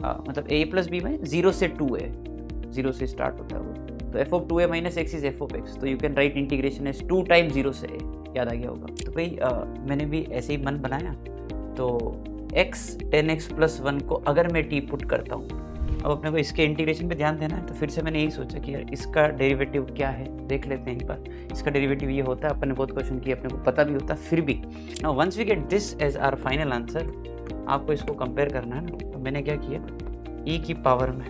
मतलब a plus B में 0 से 2a, 0 से स्टार्ट होता है वो, तो f of 2a minus x is f of x, तो you can write integration as 2 times 0 से a, याद आ गया होगा। तो भाई मैंने भी ऐसे ही मन बनाया, तो x 10x प्लस 1 को अगर मैं t पुट करता हूँ, अब अपने को इसके इंटीग्रेशन पे ध्यान देना है, तो फिर से मैंने यही सोचा कि यार इसका डेरिवेटिव क्या है, देख लेते हैं एक बार। इसका डेरिवेटिव ये होता है, अपन ने बहुत क्वेश्चन किए, अपने को पता भी होता, फिर भी now once we get this as our final answer, आपको इसको कंपेयर करना है ना। तो मैंने क्या किया, e की पावर में,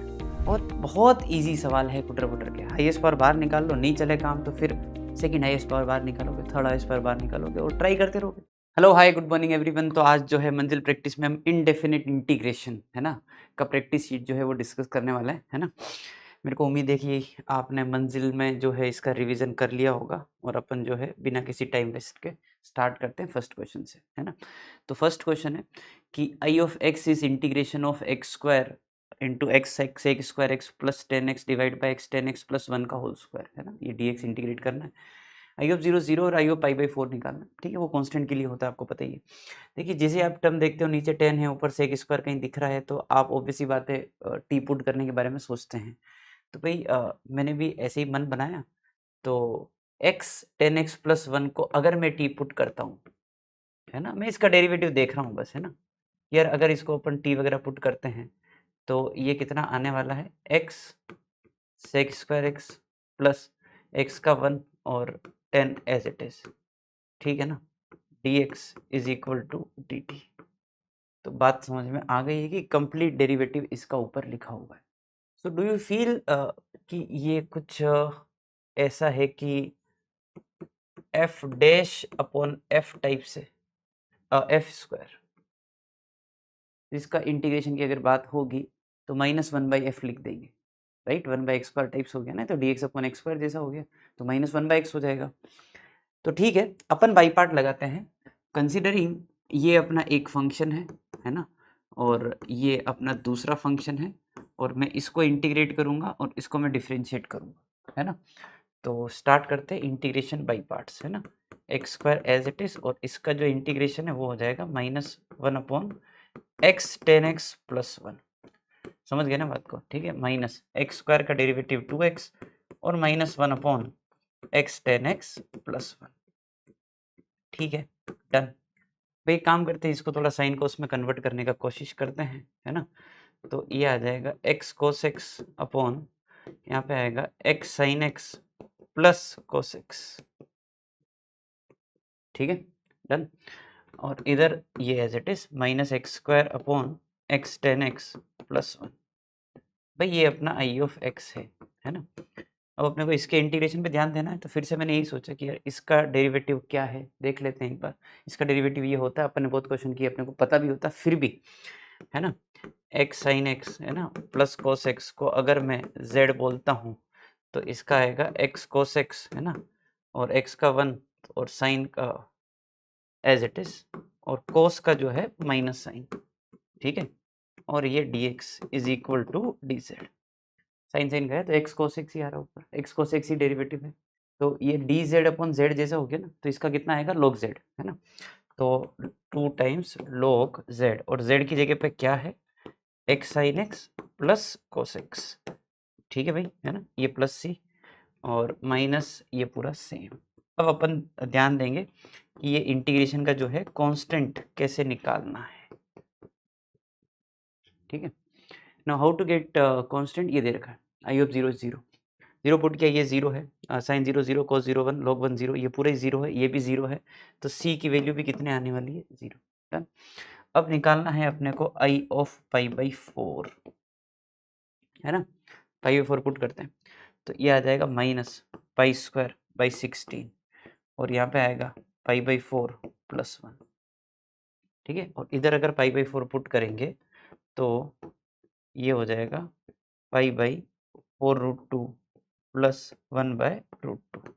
और बहुत ईजी सवाल है, कुटर पुटर के, हाईएस्ट पावर बाहर निकाल लो, नहीं चले काम तो फिर सेकंड हाईएस्ट पावर बाहर निकालोगे, थर्ड हाईएस्ट पावर बाहर निकालोगे और ट्राई करते रहोगे। Hello hi good morning everyone. तो आज जो है मंजिल प्रैक्टिस में हम इनडेफिनिट इंटीग्रेशन है ना का प्रैक्टिस शीट जो है वो डिस्कस करने वाला है ना। मेरे को उम्मीद है कि आपने मंजिल में जो है इसका रिवीजन कर लिया होगा, और अपन जो है बिना किसी टाइम वेस्ट के स्टार्ट करते हैं फर्स्ट क्वेश्चन से, है ना। तो फर्स्ट क्वेश्चन है कि I of x is integration of x square into x x square x plus 10x divide by x 10x plus 1 का होल स्क्वायर, है ना। ये dx इंटीग्रेट करना है, आई ऑफ 0 0 और आई ऑफ पाई बाई 4 निकालना, ठीक है। वो कांस्टेंट के लिए होता है, आपको पता ही है। देखिए जैसे आप टर्म देखते हो, नीचे 10 है, ऊपर से एक स्क्वायर कहीं दिख रहा है, तो आप ऑब्वियसली बात है टी पुट करने के बारे में सोचते हैं। तो भाई मैंने भी ऐसे ही मन बनाया, तो x 10x प्लस 1 को अगर मैं टी पुट करता हूँ, है ना, मैं इसका डेरिवेटिव देख रहा हूँ बस, है ना। यार अगर इसको अपन टी वगैरह पुट करते हैं, तो ये कितना आने वाला है, x sec square x plus x का 1 और 10 एज इट इज, ठीक है ना। dx is equal to dt। तो बात समझ में आ गई है कि कंप्लीट डेरिवेटिव इसका ऊपर लिखा हुआ है। सो डू यू फील कि ये कुछ ऐसा है कि f dash upon f type से f स्क्वायर, इसका इंटीग्रेशन की अगर बात होगी तो -1/f लिख देंगे, राइट। 1/x स्क्वायर टाइप्स हो गया ना, तो dx अपॉन एक्स स्क्वायर जैसा हो गया, तो -1/x हो जाएगा। तो ठीक है, अपन बाई पार्ट लगाते हैं, कंसिडरिंग ये अपना एक फंक्शन है ना, और ये अपना दूसरा फंक्शन है, और मैं इसको इंटीग्रेट करूंगा और इसको मैं डिफरेंशिएट करूंगा, है ना। तो स्टार्ट करते हैं इंटीग्रेशन बाई पार्ट्स, है ना। X square as it is, और इसका जो इंटीग्रेशन है वो हो जाएगा -1 अपॉन एक्स 10x प्लस 1, समझ गए ना बात को, ठीक है। माइनस एक्स स्क्वायर का डेरिवेटिव 2x और -1 अपॉन एक्स 10x प्लस 1, ठीक है, डन। भाई काम करते हैं, इसको थोड़ा साइन को उसमें कन्वर्ट करने का कोशिश करते हैं, है ना। तो ये आ जाएगा x cos x अपॉन, यहाँ पे आएगा x sin x plus cos x, ठीक है, डन। और इधर ये as it is minus x square upon x 10x plus 1। भाई ये अपना आई ऑफ x है ना। अब अपने को इसके इंटीग्रेशन पे ध्यान देना है, तो फिर से मैंने यही सोचा कि यार इसका डेरिवेटिव क्या है, देख लेते हैं एक बार। इसका डेरिवेटिव ये होता है, अपन ने बहुत क्वेश्चन किए, अपने को पता भी होता, फिर भी, है ना। x sin x, है ना, प्लस cos x को अगर मैं z बोलता हूँ, तो इसका आएगा x cos x, है ना, और x का 1 और साइन का एज इट इज, और cos का जो है माइनस साइन, ठीक है। और ये dx is equal to dz, sine sine का है तो x cos x ही आ रहा है ऊपर, x cos x ही डेरिवेटिव है, तो ये dz अपॉन z जैसा हो गया ना, तो इसका कितना आएगा, log z, है ना। तो 2 टाइम्स log z, और z की जगह पे क्या है, x sin x plus cos x, ठीक है भाई, है ना, ये प्लस सी और माइनस ये पूरा सेम। अब अपन ध्यान देंगे कि ये इंटीग्रेशन का जो है कांस्टेंट कैसे निकालना है, ठीक है। Now how to get constant, ये दे रखा है आई ऑफ 0 0 0 पुट किया, ये 0 है, साइन 0 0 cos 0 1 log 1 0, ये पूरा ही 0 है, ये भी 0 है, तो c की वैल्यू भी कितने आने वाली है, 0, डन। अब निकालना है अपने को आई ऑफ पाई बाई 4, है ना। पाई बाई 4 पुट करते हैं, तो ये आ जाएगा माइनस पाई स्क्वायर बाई 16, और यहाँ पे आएगा पाई बाई 4 प्लस 1, ठीक है। और इधर अगर पाई बाई 4 पुट करेंगे, तो ये हो जाएगा पाई बाई 4√2 प्लस 1/√2,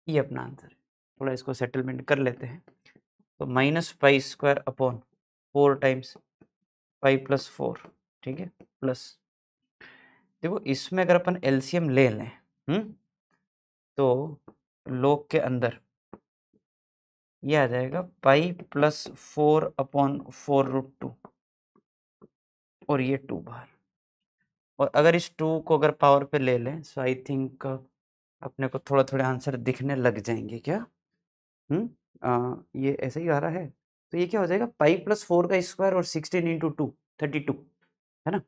ये अपना आंसर है। थोड़ा इसको सेटलमेंट कर लेते हैं, तो minus pi square upon 4 times pi plus 4, ठीक है, प्लस, देखो इसमें अगर अपन एलसीएम ले लें, तो log के अंदर ये आ जाएगा पाई प्लस 4 अपॉन 4√2, और ये 2 बाहर। और अगर इस 2 को अगर पावर पे ले लें सो आई थिंक अपने को थोड़ा थोड़े आंसर दिखने लग जाएंगे क्या। ये ऐसे ही आ रहा है, तो ये क्या हो जाएगा पाई प्लस 4 का स्क्वायर और 16 इंटू 2 32 है ना।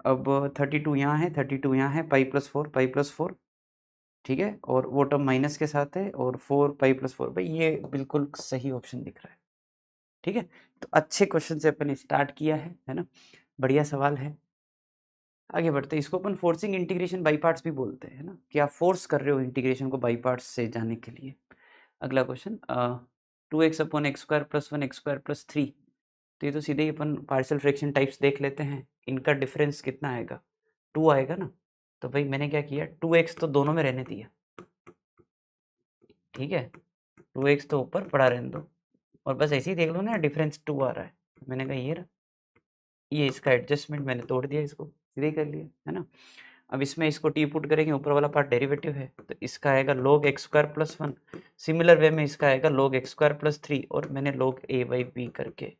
अब 32 यहाँ है, 32 यहाँ है, पाई प्लस 4 पाई प्लस 4, ठीक है, और वो टर्म माइनस के साथ है और 4 पाई प्लस 4 भाई ये बिल्कुल सही ऑप्शन दिख रहा है। ठीक है, तो अच्छे क्वेश्चन से अपन स्टार्ट किया है ना, बढ़िया सवाल है। आगे बढ़ते हैं, इसको अपन फोर्सिंग इंटीग्रेशन बाई पार्ट्स भी बोलते हैं ना, कि आप फोर्स कर रहे हो इंटीग्रेशन को बाई पार्ट्स से जाने के लिए। अगला question 2x upon x square plus 1 x square plus 3, तो ये तो सीधे ही अपन पार्शियल फ्रैक्शन टाइप्स देख लेते हैं, इनका डिफरेंस कितना आएगा 2 आएगा ना। तो भाई मैंने क्या किया 2x तो दोनों में रहने दिया, ठीक है, 2x तो ऊपर पड़ा रहने दो और बस ऐसे ही देख लो ना डिफरेंस 2 आ रहा है। मैंने कहा ये रहा, ये इसका एडजस्टमेंट मैंने तोड़ दिया, इसको सीधे ही कर लिया है ना। अब इसमें इसको टी पुट करेंगे, ऊपर वाला पार्ट डेरिवेटिव है तो इसका आएगा log x square plus 1, similar way में इसका आएगा log एक्स स्क्वायर प्लस 3 और मैंने log a बाई बी करके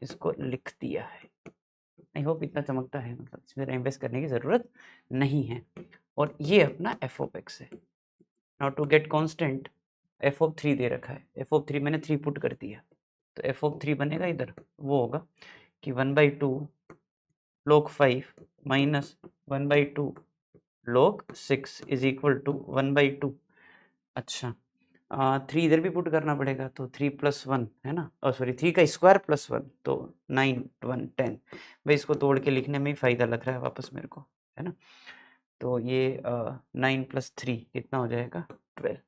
इसको लिख दिया है। आई होप इतना चमकता है, मतलब इसमें इन्वेस्ट करने की ज़रूरत नहीं है। और ये अपना एफ ऑफ एक्स है। Now to get constant f of 3 दे रखा है, एफ ऑफ 3 मैंने 3 पुट कर दिया, तो एफ ऑफ 3 बनेगा इधर, वो होगा कि 1/2 log 5 minus 1/2 log 6 is equal to 1/2। अच्छा 3 इधर भी पुट करना पड़ेगा, तो 3 प्लस 1 है ना, सॉरी 3 का स्क्वायर प्लस 1 तो 9 1 10। भाई इसको तोड़ के लिखने में ही फ़ायदा लग रहा है वापस मेरे को, है ना। तो ये 9 प्लस 3 कितना हो जाएगा 12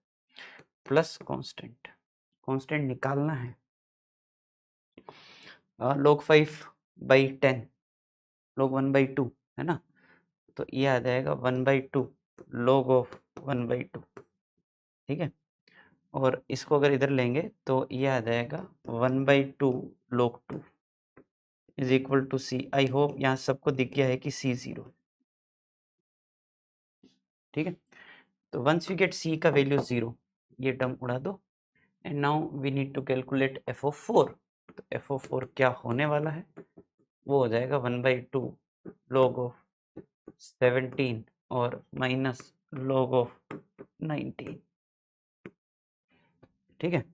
प्लस कांस्टेंट, कांस्टेंट निकालना है log 5/10 log 1/2 है ना, तो ये आ जाएगा 1/2 log ऑफ 1/2, ठीक है। और इसको अगर इधर लेंगे तो ये आ जाएगा 1/2 log 2 is equal to C. I hope यहाँ सबको दिख गया है कि सी 0, ठीक है। तो वंस वी गेट सी का वैल्यू 0, ये टर्म उड़ा दो and now we need to calculate f of 4। तो एफ ऑफ 4 क्या होने वाला है, वो हो जाएगा 1/2 log ऑफ 17 और माइनस log ऑफ 19, ठीक है।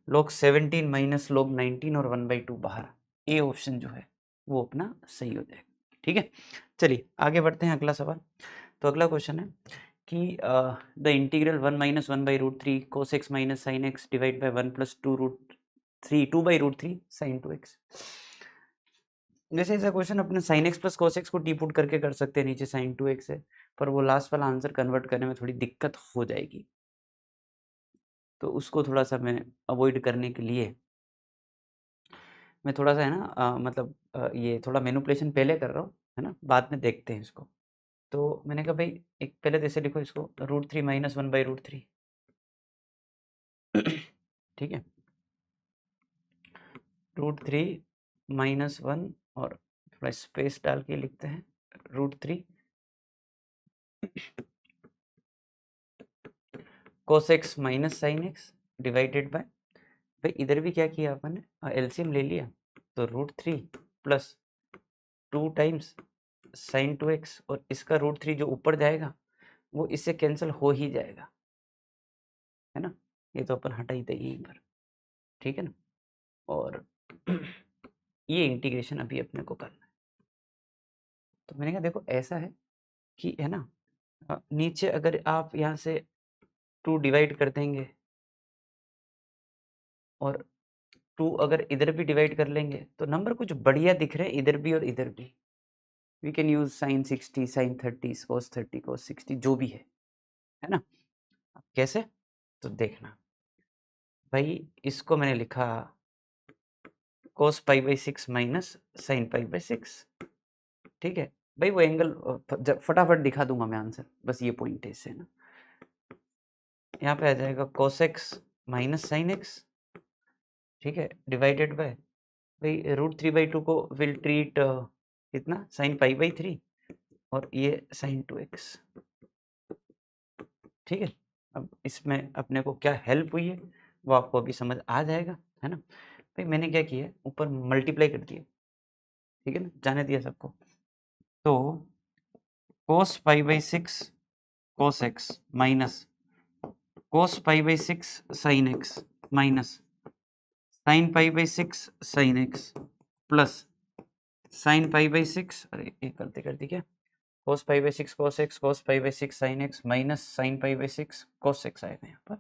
log 17 माइनस log 19 और 1/2 बाहर, ए ऑप्शन जो है वो अपना सही हो जाएगा, ठीक है। चलिए आगे बढ़ते हैं, अगला सवाल। तो अगला क्वेश्चन है कि the integral 1 minus 1/√3 cos x minus sin x divide by 1 plus 2/√3 sin 2x। जैसे ऐसा क्वेश्चन अपने sin x plus cos x को टी पुट करके कर सकते हैं, नीचे sin 2x है, पर वो लास्ट वाला आंसर कन्वर्ट करने में थोड़ी दिक्कत हो जाएगी, तो उसको थोड़ा सा मैं अवॉइड करने के लिए मैं थोड़ा सा है ना मतलब ये थोड़ा मैनिपुलेशन पहले कर रहा हूँ, है ना, बाद में देखते हैं इसको। तो मैंने कहा भाई एक पहले तो ऐसे लिखो इसको √3 माइनस 1/√3, ठीक है, √3 माइनस 1 और थोड़ा स्पेस डाल के लिखते हैं √3 cos x minus sin x divided by, भाई इधर भी क्या किया अपन ने एलसीएम ले लिया, तो √3 प्लस 2 टाइम्स sin 2x और इसका √3 जो ऊपर जाएगा वो इससे कैंसिल हो ही जाएगा, है ना, ये तो अपन हटा ही देंगे यहीं पर, ठीक है ना। और ये इंटीग्रेशन अभी अपने को करना है, तो मैंने कहा देखो ऐसा है कि है ना नीचे अगर आप यहाँ से 2 डिवाइड कर देंगे और 2 अगर इधर भी डिवाइड कर लेंगे तो नंबर कुछ बढ़िया दिख रहे हैं इधर भी और इधर भी। We can use sin 60 sin 30 cos 30 cos 60 जो भी है ना। कैसे, तो देखना भाई इसको मैंने लिखा cos π/6 माइनस sin π/6, ठीक है। भाई वो एंगल फटाफट दिखा दूंगा मैं आंसर, बस ये पॉइंट है इससे ना। यहाँ पे आ जाएगा cos x minus sin x, ठीक है, डिवाइडेड बाय भाई √3/2 को विल ट्रीट कितना sin π/3 और ये sin 2x, ठीक है। अब इसमें अपने को क्या हेल्प हुई है वो आपको अभी समझ आ जाएगा, है ना। भाई मैंने क्या किया ऊपर मल्टीप्लाई कर दिया, ठीक है ना, जाने दिया सबको। तो cos pi by 6 cos x minus cos pi by 6 sin x minus sin pi by 6 sin x plus sin pi by 6, अरे एक गलती कर दी क्या, cos pi by 6 cos x cos pi by 6 sin x minus sin pi by 6 cos x आएगा यहाँ पर,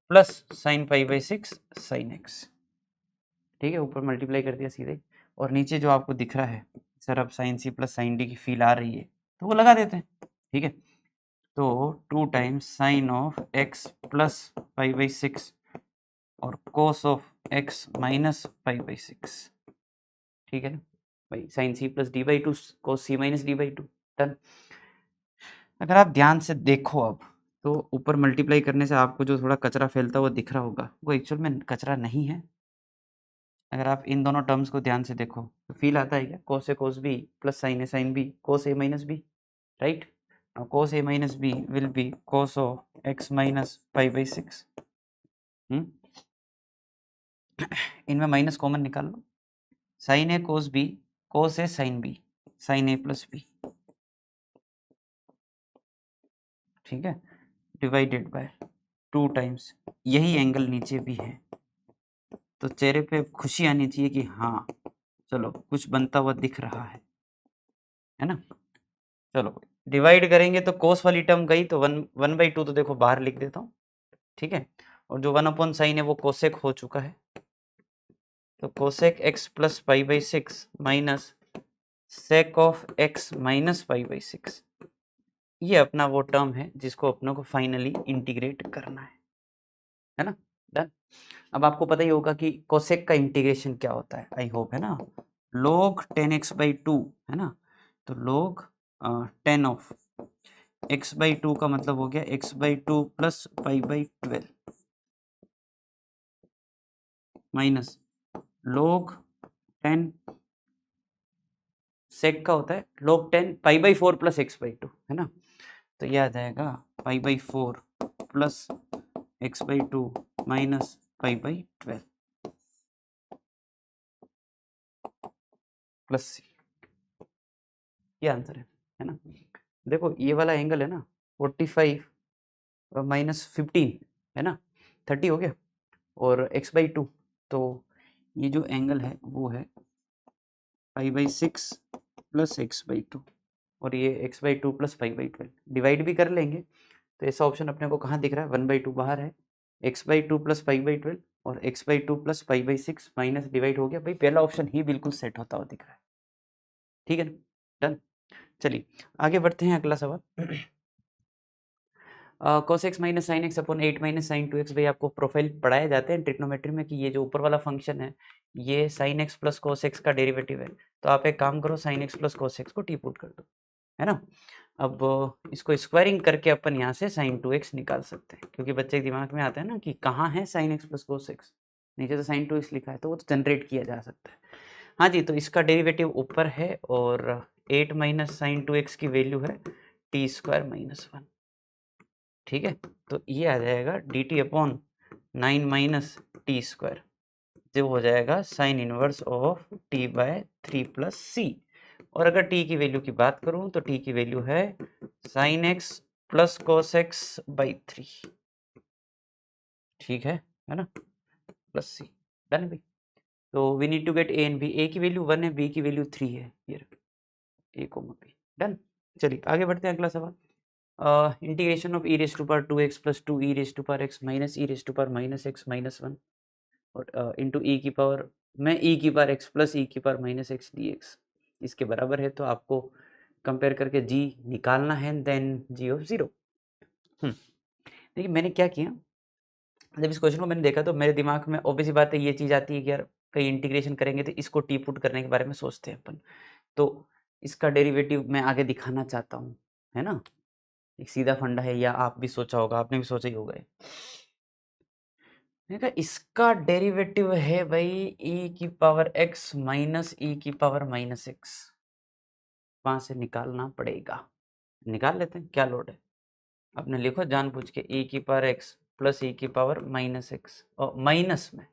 plus sin pi by 6 sin x। ठीक है, ऊपर मल्टीप्लाई कर दिया सीधे, और नीचे जो आपको दिख रहा है सर अब sine C plus sine D की फील आ रही है तो वो लगा देते हैं। ठीक है, तो 2 times sine of x plus pi by 6 और cos of x minus pi by 6। ठीक है ना भाई, sine C plus D by two cos C minus D by two, done. अगर आप ध्यान से देखो अब तो ऊपर मल्टीप्लाई करने से आपको जो थोड़ा कचरा फैलता हुआ दिख रहा होगा वो एक्चुअल में कचरा नहीं है। अगर आप इन दोनों टर्म्स को ध्यान से देखो तो फील आता है क्या, cos A cos B plus sine A sine B cos A minus B, right. Cos A minus B will be cos of x minus pi by 6। इनमें माइनस कॉमन निकाल लो, sine A cos B cos A sine B sine A plus B, ठीक है, divided by 2 times, यही angle नीचे भी है तो चेहरे पे खुशी आनी चाहिए कि हाँ चलो कुछ बनता हुआ दिख रहा है ना। चलो डिवाइड करेंगे तो कोस वाली टर्म गई तो 1/2 तो देखो बाहर लिख देता हूँ, ठीक है, और जो 1 साइन है वो कोसेक हो चुका है, तो cosec x plus pi by 6 minus sake of x minus pi by 6, ये अपना वो टर्म है जिसको अपनों को फाइनली इंटीग्रेट करना है ना, डन। अब आपको पता ही होगा कि कोसेक का इंटीग्रेशन क्या होता है, आई होप, है ना, log 10x/2 है ना, तो log 10 ऑफ x/2 का मतलब हो गया x/2 plus pi by 12 minus log 10 सेक का होता है log 10 pi by 4 plus x/2 है ना, तो यह आ जाएगा pi by 4 plus x/2 minus pi by 12 plus सी, ये आंसर है ना। देखो ये वाला एंगल है ना 45 माइनस 15 है ना, 30 हो गया, और x/2, तो ये जो एंगल है वो है पाई बाई 6 प्लस x/2, और ये x/2 plus pi by 12 divide भी कर लेंगे तो ऐसा ऑप्शन अपने को कहाँ दिख रहा है, 1/2 बाहर है, x/2 प्लस पाई बाई 12 और x/2 plus pi by 6 minus divide हो गया, भाई पहला ऑप्शन ही बिल्कुल सेट होता हुआ दिख रहा है। ठीक है ना, डन। चलिए आगे बढ़ते हैं, अगला सवाल। cos x minus sine x upon 8 minus sine 2x, भाई आपको प्रोफाइल पढ़ाए जाते हैं ट्रिग्नोमेट्री में कि ये जो ऊपर वाला फंक्शन है ये sign x plus cos x का डेरिवेटिव है, तो आप एक काम करो sign x plus cos x को टी पुट कर दो, है ना। अब इसको स्क्वायरिंग करके अपन यहाँ से साइन 2x निकाल सकते हैं, क्योंकि बच्चे के दिमाग में आता है ना कि कहाँ है sine x plus cos x, नीचे तो साइन 2x लिखा है तो वो तो जनरेट किया जा सकता है। हाँ जी, तो इसका डेरिवेटिव ऊपर है और 8 माइनस साइन 2x की वैल्यू है टी स्क्वायर माइनस 1, ठीक है, तो ये आ जाएगा D T upon 9 minus T square, जो हो जाएगा sine inverse of T by 3 plus C, और अगर टी की वैल्यू की बात करूं तो टी की वैल्यू है sine x plus cos x by 3, ठीक है ना, प्लस सी, डन भाई। तो we need to get A and B, A की वैल्यू 1 है, बी की वैल्यू 3 है, ये ए कोमा बी, डन। चलिए आगे बढ़ते हैं, अगला सवाल। Integration of e raise to power 2x plus 2 e raise to power x minus e raise to power minus x minus 1 और इंटू ई की पावर में ई की पावर x प्लस ई की पावर माइनस x dx इसके बराबर है, तो आपको कंपेयर करके g निकालना है, देन g ऑफ 0। देखिए मैंने क्या किया, जब इस क्वेश्चन को मैंने देखा तो मेरे दिमाग में ऑब्वियस बात है ये चीज़ आती है कि यार कहीं इंटीग्रेशन करेंगे तो इसको टी पुट करने के बारे में सोचते हैं अपन, तो इसका डेरिवेटिव मैं आगे दिखाना चाहता हूँ, है ना, एक सीधा फंडा है, या आप भी सोचा होगा, आपने भी सोचा ही होगा। देखा इसका डेरिवेटिव है भाई e की पावर x माइनस e की पावर माइनस एक्स, वहां से निकालना पड़ेगा, निकाल लेते हैं, क्या लोड है, आपने लिखो जानबूझ के e की पावर x प्लस e की पावर माइनस एक्स और माइनस में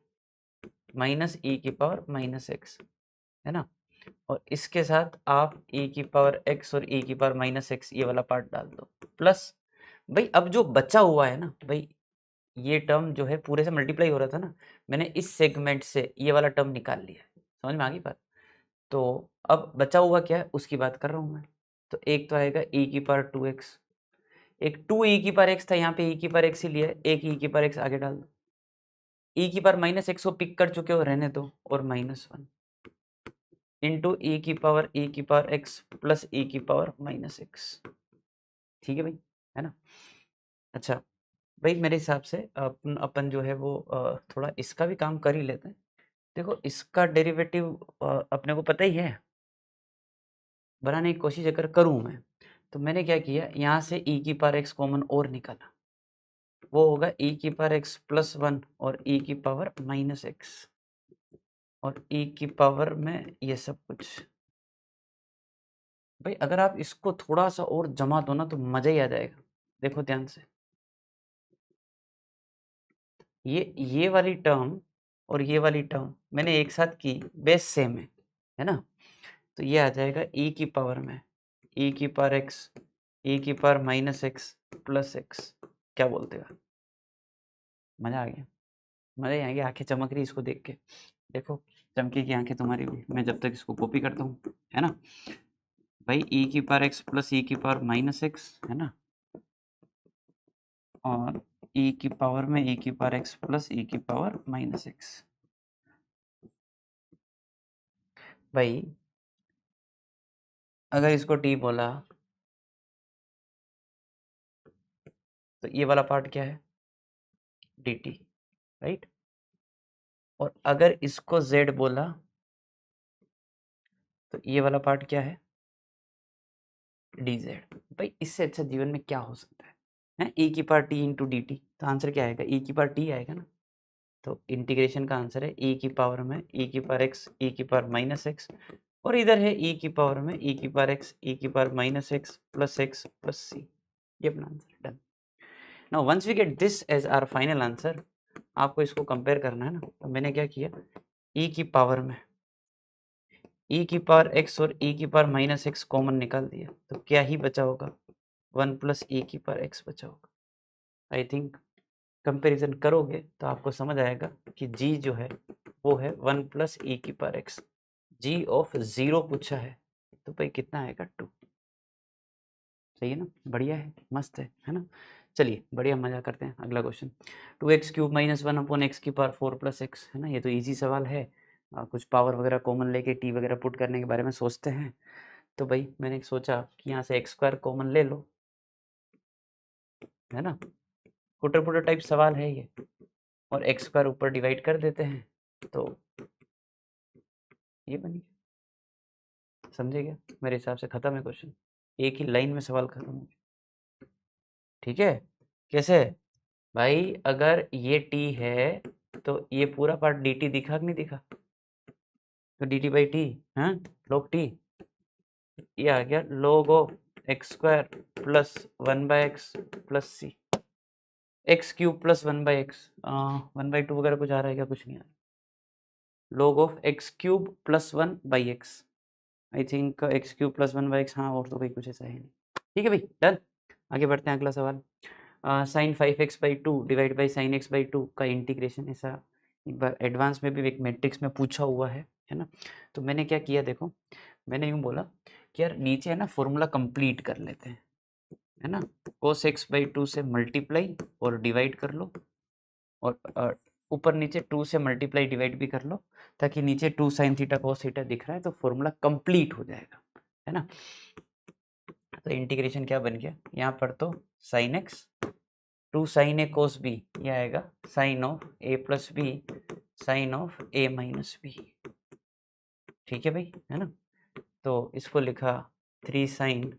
माइनस ई की पावर माइनस एक्स, है ना, और इसके साथ आप ई की पावर एक्स और ई की पावर माइनस एक्स ये वाला पार्ट डाल दो, प्लस भाई अब जो बचा हुआ है ना भाई, ये टर्म जो है पूरे से मल्टीप्लाई हो रहा था ना, मैंने इस सेगमेंट से ये वाला टर्म निकाल लिया, समझ में आ गई बात। तो अब बचा हुआ क्या है उसकी बात कर रहा हूँ मैं। तो एक तो आएगा ई की पावर 2x, एक 2 ई की पावर x था, यहाँ पे ई की पावर x ही लिया है, एक ई की पावर x आगे डाल दो, ई की पावर माइनस एक्स को पिक कर चुके हो, रहने दो, और -1 इंटू ई की पावर x प्लस ई की पावर माइनस एक्स, ठीक है भाई, है ना। अच्छा भाई मेरे हिसाब से अपन जो है वो थोड़ा इसका भी काम कर ही लेते हैं। देखो इसका डेरिवेटिव अपने को पता ही है, बनाने की कोशिश अगर करूँ मैं, तो मैंने क्या किया, यहाँ से ई की पावर x कॉमन और निकाला, वो होगा ई की पावर x प्लस 1 और ई की पावर माइनस एक्स, और ई की पावर में ये सब कुछ। भाई अगर आप इसको थोड़ा सा और जमा दो ना तो मज़ा ही आ जाएगा। देखो ध्यान से, ये वाली टर्म और ये वाली टर्म मैंने एक साथ की, बेस सेम है ना। तो ये आ जाएगा ई की पावर में ई की पावर एक्स, ई की power minus x plus x. क्या बोलते हो, मज़ा आ गया, मज़ा ही आ गया, आंखें चमक रही इसको देख के। देखो चमकी की आंखें तुम्हारी भी, मैं जब तक इसको कॉपी करता हूँ, है ना भाई, ई की पावर एक्स प्लस ई की पावर माइनस एक्स, है ना, और ई की पावर में ई की पावर एक्स प्लस ई की पावर माइनस एक्स। भाई अगर इसको टी बोला तो ये वाला पार्ट क्या है, डी टी, राइट। और अगर इसको जेड बोला तो ये वाला पार्ट क्या है, डी जेड। भाई इससे अच्छा जीवन में क्या हो सकता है ई की power T into D T, तो आंसर क्या आएगा, ई की पावर टी आएगा ना। तो इंटीग्रेशन का आंसर है ई की पावर में ई की पावर एक्स ई की पावर माइनस एक्स, और इधर है ई की पावर में ई की पावर एक्स ई की पावर माइनस एक्स प्लस सी। ये अपना answer done. Now once we get this as our final answer, आपको इसको कंपेयर करना है ना, तो मैंने क्या किया, ई की पावर में ई की पावर एक्स और ई की पावर माइनस एक्स कॉमन निकाल दिया, तो क्या ही बचा होगा, 1 प्लस ई की पावर एक्स बचा होगा। आई थिंक कंपेरिजन करोगे तो आपको समझ आएगा कि जी जो है वो है 1 प्लस ई की पावर एक्स, जी ऑफ 0 पूछा है, तो भाई कितना आएगा 2। सही है ना, बढ़िया है, मस्त है ना। चलिए बढ़िया, मजा करते हैं, अगला question. 2x cube minus 1 upon x की पावर 4 प्लस एक्स, है ना, ये तो इजी सवाल है। कुछ पावर वगैरह कॉमन लेके टी वगैरह पुट करने के बारे में सोचते हैं। तो भाई मैंने सोचा कि यहाँ से एक्स स्क्वायर कॉमन ले लो, है ना, कुटर पुटर टाइप सवाल है ये, और एक्स स्क्वायर ऊपर डिवाइड कर देते हैं, तो ये बन गया। समझे क्या, मेरे हिसाब से खत्म है क्वेश्चन, एक ही लाइन में सवाल खत्म हो गया। ठीक है, कैसे भाई, अगर ये टी है तो ये पूरा पार्ट डी टी दिखा कि नहीं दिखा, तो डी टी बाई टी, हाँ log टी, ये आ गया log of x square plus 1 by x plus C, x cube plus 1 by x, 1/2 वगैरह कुछ आ रहा है क्या, कुछ नहीं आ रहा, log of x cube plus 1 by x, I think x cube plus 1 by x, हाँ, और तो भाई कुछ ऐसा है नहीं। ठीक है भाई, डन। आगे बढ़ते हैं, अगला सवाल। Sine 5x by 2 divide by sine x by 2 का इंटीग्रेशन, ऐसा एक बार एडवांस में भी एक मैट्रिक्स में पूछा हुआ है ना। तो मैंने क्या किया, देखो मैंने यूँ बोला कि यार नीचे है ना फॉर्मूला कंप्लीट कर लेते हैं, है ना, cos x बाई 2 से मल्टीप्लाई और डिवाइड कर लो, और ऊपर नीचे 2 से मल्टीप्लाई डिवाइड भी कर लो, ताकि नीचे 2 साइन थीटा cos थीटा दिख रहा है, तो फॉर्मूला कंप्लीट हो जाएगा, है ना। तो इंटीग्रेशन क्या बन गया, यहाँ पर तो sine x 2 sine A cos B, ये आएगा sine of A plus B sine of A minus B. ठीक है भाई, है ना। तो इसको लिखा 3 sine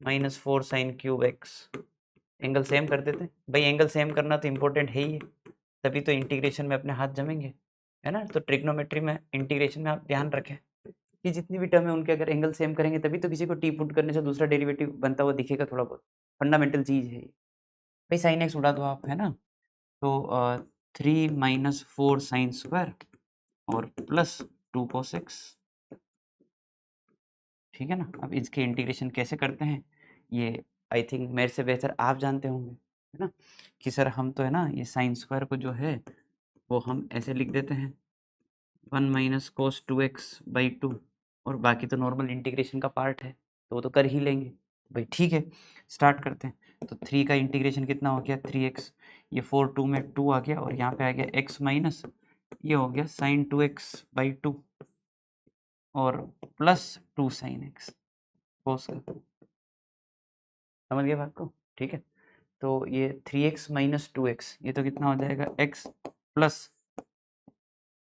minus 4 sine cube x, angle same कर देते भाई, एंगल सेम करना तो इम्पोर्टेंट है ही है, तभी तो इंटीग्रेशन में अपने हाथ जमेंगे, है ना। तो ट्रिग्नोमेट्री में इंटीग्रेशन में आप ध्यान रखें कि जितनी भी टर्म है उनके अगर एंगल सेम करेंगे तभी तो किसी को टी पुट करने से दूसरा डेरिवेटिव बनता हुआ दिखेगा, थोड़ा बहुत फंडामेंटल चीज़ है ये भाई। साइन एक्स उड़ा दो आप, है ना, तो 3 माइनस 4 साइन स्क्वायर और प्लस 2 cos x। ठीक है ना। अब इसके इंटीग्रेशन कैसे करते हैं ये आई थिंक मेरे से बेहतर आप जानते होंगे, है ना, कि सर हम तो है ना ये साइन स्क्वायर को जो है वो हम ऐसे लिख देते हैं 1 माइनस कोस 2x/2, और बाकी तो नॉर्मल इंटीग्रेशन का पार्ट है तो वो तो कर ही लेंगे। भाई ठीक है, स्टार्ट करते हैं। तो 3 का इंटीग्रेशन कितना हो गया 3x, ये 4 2 में 2 आ गया, और यहाँ पे आ गया x माइनस ये हो गया साइन 2x/2 और प्लस 2 साइन x कोस का। समझ गए बात को? ठीक है, तो ये 3x माइनस 2x ये तो कितना हो जाएगा x प्लस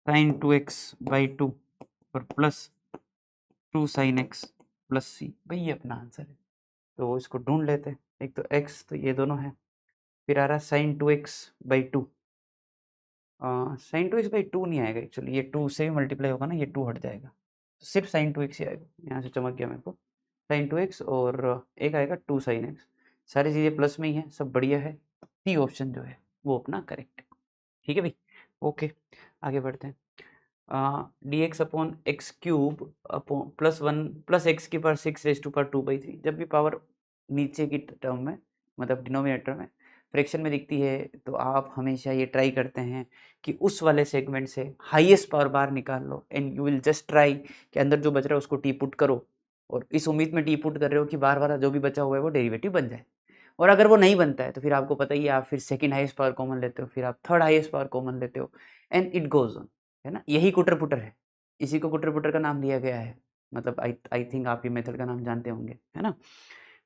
साइन 2x/2 और प्लस 2 साइन x प्लस सी। भाई ये अपना आंसर है, तो इसको ढूंढ लेते हैं। एक तो x तो ये दोनों है, फिर आ रहा साइन 2x/2, साइन 2x/2 नहीं आएगा एक्चुअली, ये 2 से भी मल्टीप्लाई होगा ना, ये 2 हट जाएगा, सिर्फ साइन 2x ही आएगा। यहाँ से चमक गया मेरे को, साइन 2x और एक आएगा 2 साइन x। सारी चीज़ें प्लस में ही है, सब बढ़िया है। सी ऑप्शन जो है वो अपना करेक्ट है। ठीक है भाई, ओके आगे बढ़ते हैं। dx upon x cube upon plus 1 plus x की पावर 6 रेज टू पावर 2/3। जब भी पावर नीचे की टर्म में मतलब डिनोमिनेटर में फ्रैक्शन में दिखती है तो आप हमेशा ये ट्राई करते हैं कि उस वाले सेगमेंट से हाईएस्ट पावर बाहर निकाल लो, and you will just try कि अंदर जो बच रहा है उसको टी पुट करो, और इस उम्मीद में टी पुट कर रहे हो कि बार बार जो भी बचा हुआ है वो डेरिवेटिव बन जाए। और अगर वो नहीं बनता है तो फिर आपको पता ही है, आप फिर सेकंड हाईएस्ट पावर कॉमन लेते हो, फिर आप थर्ड हाईएस्ट पावर कॉमन लेते हो, एंड इट गोज ऑन, है ना। यही कुटर पुटर है, इसी को कुटर पुटर का नाम दिया गया है। मतलब आई थिंक आप ये मेथड का नाम जानते होंगे, है ना,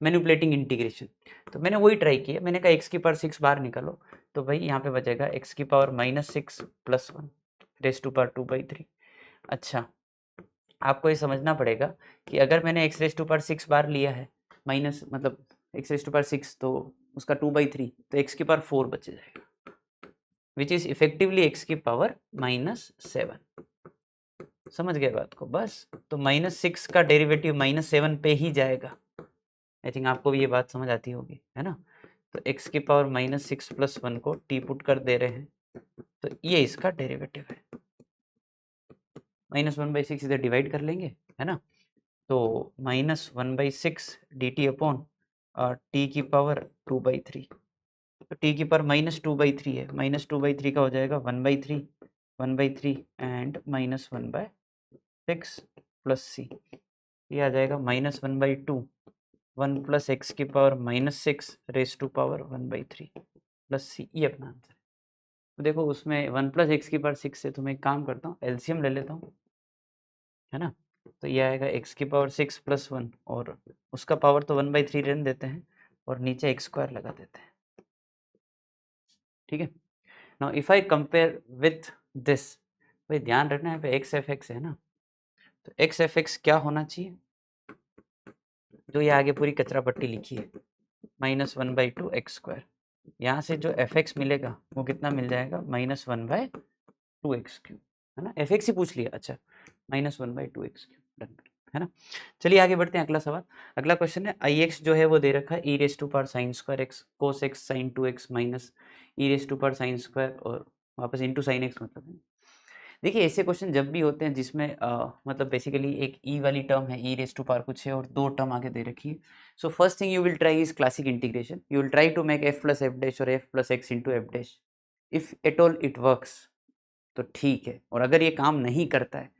मैनिपुलेटिंग इंटीग्रेशन। तो मैंने वही ट्राई किया, मैंने कहा x की पावर 6 बाहर निकालो, तो भाई यहाँ पे बचेगा x की power -6 plus 1 raise to power 2/3। अच्छा, आपको ये समझना पड़ेगा कि अगर मैंने x रेज टू पावर 6 बार लिया है, माइनस मतलब x रेज टू पावर 6 तो उसका 2/3, तो x की पावर 4 बच जाएगा, विच इज इफेक्टिवली x की पावर -7। समझ गए बात को? बस तो -6 का डेरिवेटिव -7 पे ही जाएगा। आई थिंक आपको भी ये बात समझ आती होगी, है ना। तो x की पावर -6 प्लस 1 को टी पुट कर दे रहे हैं, तो ये इसका डेरिवेटिव है। -1/6 इधर डिवाइड कर लेंगे, है ना, तो -1/6 dt अपॉन टी की पावर 2/3। तो टी की पावर -2/3 है, -2/3 का हो जाएगा 1/3 1/3 एंड -1/6 प्लस सी, ये आ जाएगा -1/2 1 प्लस एक्स की power -6 raise to power 1/3 plus सी, ये अपना आंसर है। तो देखो उसमें 1 प्लस एक्स की पावर 6 है, तो मैं एक काम करता हूँ एलसीएम ले लेता हूँ, है ना। तो ये आएगा एक्स की पावर 6 प्लस 1, और उसका पावर तो 1/3 रहने देते हैं और नीचे एक्स स्क्वायर लगा देते हैं। ठीक है, now if I compare with this, भाई ध्यान रखना है पे एक्स एफ एक्स है ना, तो एक्स एफ एक्स क्या होना चाहिए, जो ये आगे पूरी कचरा पट्टी लिखी है -1/2 एक्स स्क्वायर, यहाँ से जो एफ एक्स मिलेगा वो कितना मिल जाएगा -1/2 एक्स क्यूब, है ना। एफ एक्स ही पूछ लिया, अच्छा -1/2 एक्स क्यूब, डन, है ना। चलिए आगे बढ़ते हैं, अगला सवाल। अगला क्वेश्चन है आई एक्स जो है वो दे रखा है e raise to power sine square x cos x sine 2x minus e raise to power sine square और वापस इंटू साइन एक्स, मतलब है। देखिए ऐसे क्वेश्चन जब भी होते हैं जिसमें मतलब बेसिकली एक ई वाली टर्म है, ई रेज टू पावर कुछ है और दो टर्म आगे दे रखी है। So first thing you will try is classic integration, you will try to make f plus f dash और f plus x into f dash. If at all it works तो ठीक है, और अगर ये काम नहीं करता है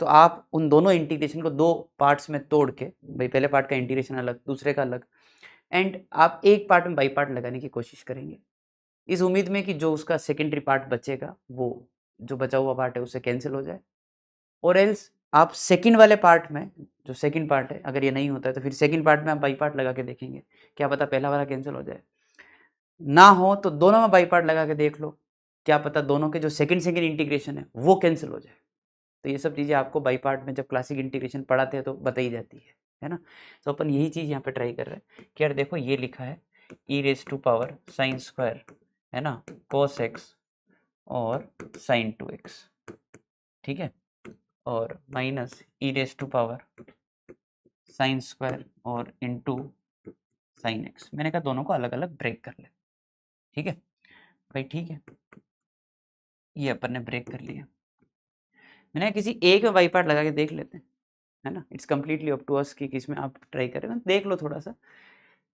तो आप उन दोनों इंटीग्रेशन को दो पार्ट्स में तोड़ के, भाई पहले पार्ट का इंटीग्रेशन अलग दूसरे का अलग, एंड आप एक पार्ट में बाई पार्ट लगाने की कोशिश करेंगे, इस उम्मीद में कि जो उसका सेकेंडरी पार्ट बचेगा वो जो बचा हुआ पार्ट है उससे कैंसिल हो जाए, और एल्स आप सेकंड वाले पार्ट में, जो सेकंड पार्ट है, अगर ये नहीं होता है तो फिर सेकंड पार्ट में आप बाई पार्ट लगा के देखेंगे, क्या पता पहला वाला कैंसिल हो जाए। ना हो तो दोनों में बाई पार्ट लगा के देख लो, क्या पता दोनों के जो सेकंड सेकंड इंटीग्रेशन है वो कैंसिल हो जाए। तो ये सब चीज़ें आपको बाई पार्ट में जब क्लासिक इंटीग्रेशन पढ़ाते हैं तो बताई जाती है ना। तो अपन यही चीज़ यहाँ पे ट्राई कर रहे हैं कि यार देखो ये लिखा है e raise to power sine square, है ना, कोस एक्स और साइन 2x, ठीक है, और minus e raise to power sine square और इनटू साइन एक्स। मैंने कहा दोनों को अलग अलग ब्रेक कर ले, ठीक है भाई, ठीक है, ये अपन ने ब्रेक कर लिया। मैंने किसी एक में बाई पार्ट लगा के देख लेते हैं, है ना। It's completely up to us कि किसमें आप ट्राई करें, देख लो थोड़ा सा।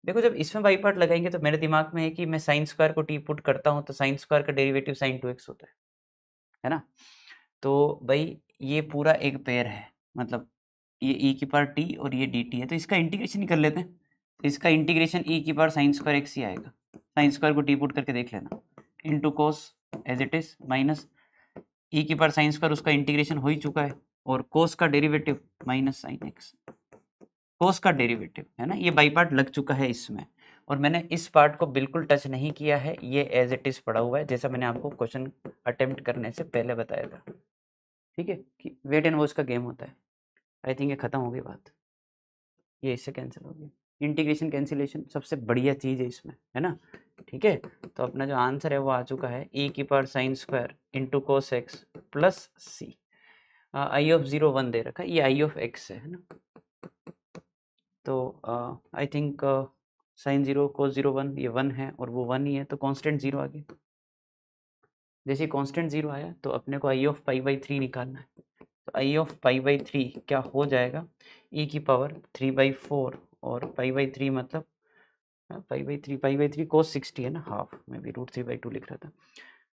देखो जब इसमें बाई पार्ट लगाएंगे तो मेरे दिमाग में है कि मैं साइन स्क्वायर को टी पुट करता हूँ तो साइन स्क्वायर का डेरिवेटिव साइन 2x होता है ना। तो भाई ये पूरा एक पेयर है, मतलब ये e की पावर t और ये dt है, तो इसका इंटीग्रेशन ही कर लेते हैं। तो इसका इंटीग्रेशन e की पावर साइन स्क्वायर x ही आएगा। साइन स्क्वायर को टी पुट करके देख लेना, into cos as it is minus e की पावर साइन स्क्वायर, उसका इंटीग्रेशन हो ही चुका है, और कोस का derivative minus sine x, cos का डेरिवेटिव है ना। ये बाई पार्ट लग चुका है इसमें, और मैंने इस पार्ट को बिल्कुल टच नहीं किया है, ये एज इट इज पड़ा हुआ है जैसा मैंने आपको क्वेश्चन अटेम्प्ट करने से पहले बताया था। ठीक है, कि वेट एंड वॉच का गेम होता है। आई थिंक ये खत्म हो गई बात, ये इससे कैंसिल हो गई। इंटीग्रेशन कैंसिलेशन सबसे बढ़िया चीज़ है इसमें, है ना। ठीक है, तो अपना जो आंसर है वो आ चुका है e की power sine square into cos x plus C. I of 0 1 दे रखा है, ये आई ऑफ एक्स है ना। तो आई थिंक साइन 0 कोस 0 1, ये 1 है और वो 1 ही है, तो कांस्टेंट 0 आ गया। जैसे कांस्टेंट 0 आया तो अपने को आई ऑफ पाई बाई 3 निकालना है। तो आई ऑफ पाई बाई 3 क्या हो जाएगा, e की पावर 3/4, और पाई बाई 3 मतलब पाई बाई 3 कोस 60 है ना, हाफ में भी √3/2 लिख रहा था।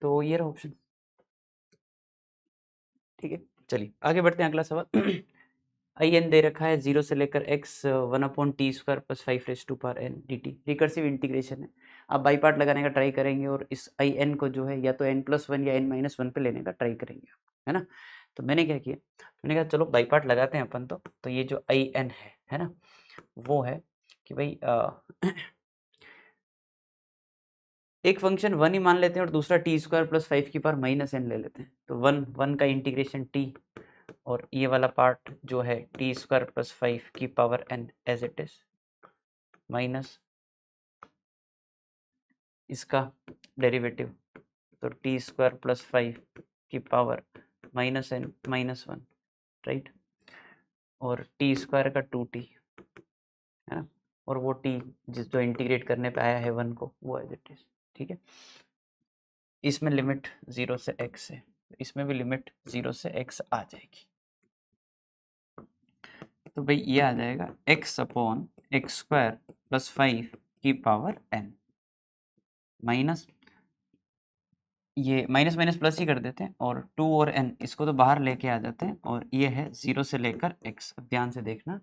तो ये रहा ऑप्शन। ठीक है, चलिए आगे बढ़ते हैं, अगला सवाल। आई एन दे रखा है 0 से लेकर x 1/t² + 5n dt, recursive integration है। आप बाई पार्ट लगाने का ट्राई करेंगे और इस आई एन को जो है या तो n+1 या n-1 पे लेने का ट्राई करेंगे, है ना। तो मैंने क्या किया, मैंने कहा चलो बाई पार्ट लगाते हैं अपन। तो ये जो आई एन है ना, वो है कि भाई एक फंक्शन 1 ही मान लेते हैं और दूसरा t² + 5 की पावर -n ले लेते हैं। तो 1 का इंटीग्रेशन t, और ये वाला पार्ट जो है t² + 5 की power n as it is, minus इसका डेरिवेटिव, तो t² + 5 की पावर -n -1, राइट। और t² का 2t है ना, और वो t जो इंटीग्रेट करने पे आया है 1 को, वो एज इट इज। ठीक है, इसमें लिमिट 0 से x है, इसमें भी लिमिट 0 से x आ जाएगी। तो भाई ये आ जाएगा x/x² + 5 की पावर n, माइनस ये माइनस माइनस प्लस ही कर देते हैं, और 2 और n इसको तो बाहर लेके आ जाते हैं, और ये है 0 से लेकर x। अब ध्यान से देखना,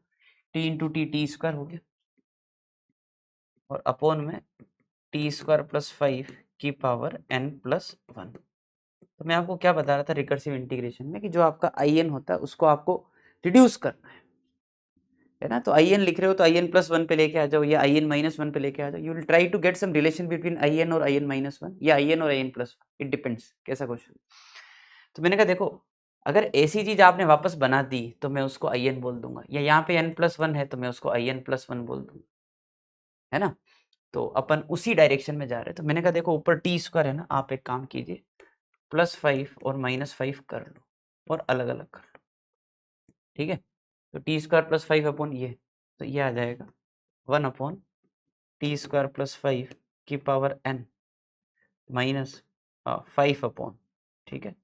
t इंटू t² हो गया, और अपॉन में t² + 5 की पावर n+1। तो मैं आपको क्या बता रहा था रिकर्सिव इंटीग्रेशन में, कि जो आपका आई एन होता है उसको आपको रिड्यूस करना है ना। तो आई एन लिख रहे हो तो आई एन +1 पे लेके आ जाओ, या आई एन -1 पे लेके आ जाओ। You will try to get some relation between I N और आई एन -1, या आई एन और आई एन +1, इट डिपेंड्स कैसा क्वेश्चन। तो मैंने कहा देखो, अगर ऐसी चीज आपने वापस बना दी तो मैं उसको आई एन बोल दूंगा, या यहाँ पे n+1 है तो मैं उसको आई एन +1 बोल दूंगा, है ना। तो अपन उसी डायरेक्शन में जा रहे हैं। तो मैंने कहा देखो ऊपर t² है ना, आप एक काम कीजिए, +5 और -5 कर लो और अलग अलग कर लो। ठीक है, तो t² + 5 अपॉन ये, तो ये आ जाएगा 1/t² + 5 की पावर n माइनस 5 अपॉन, ठीक है,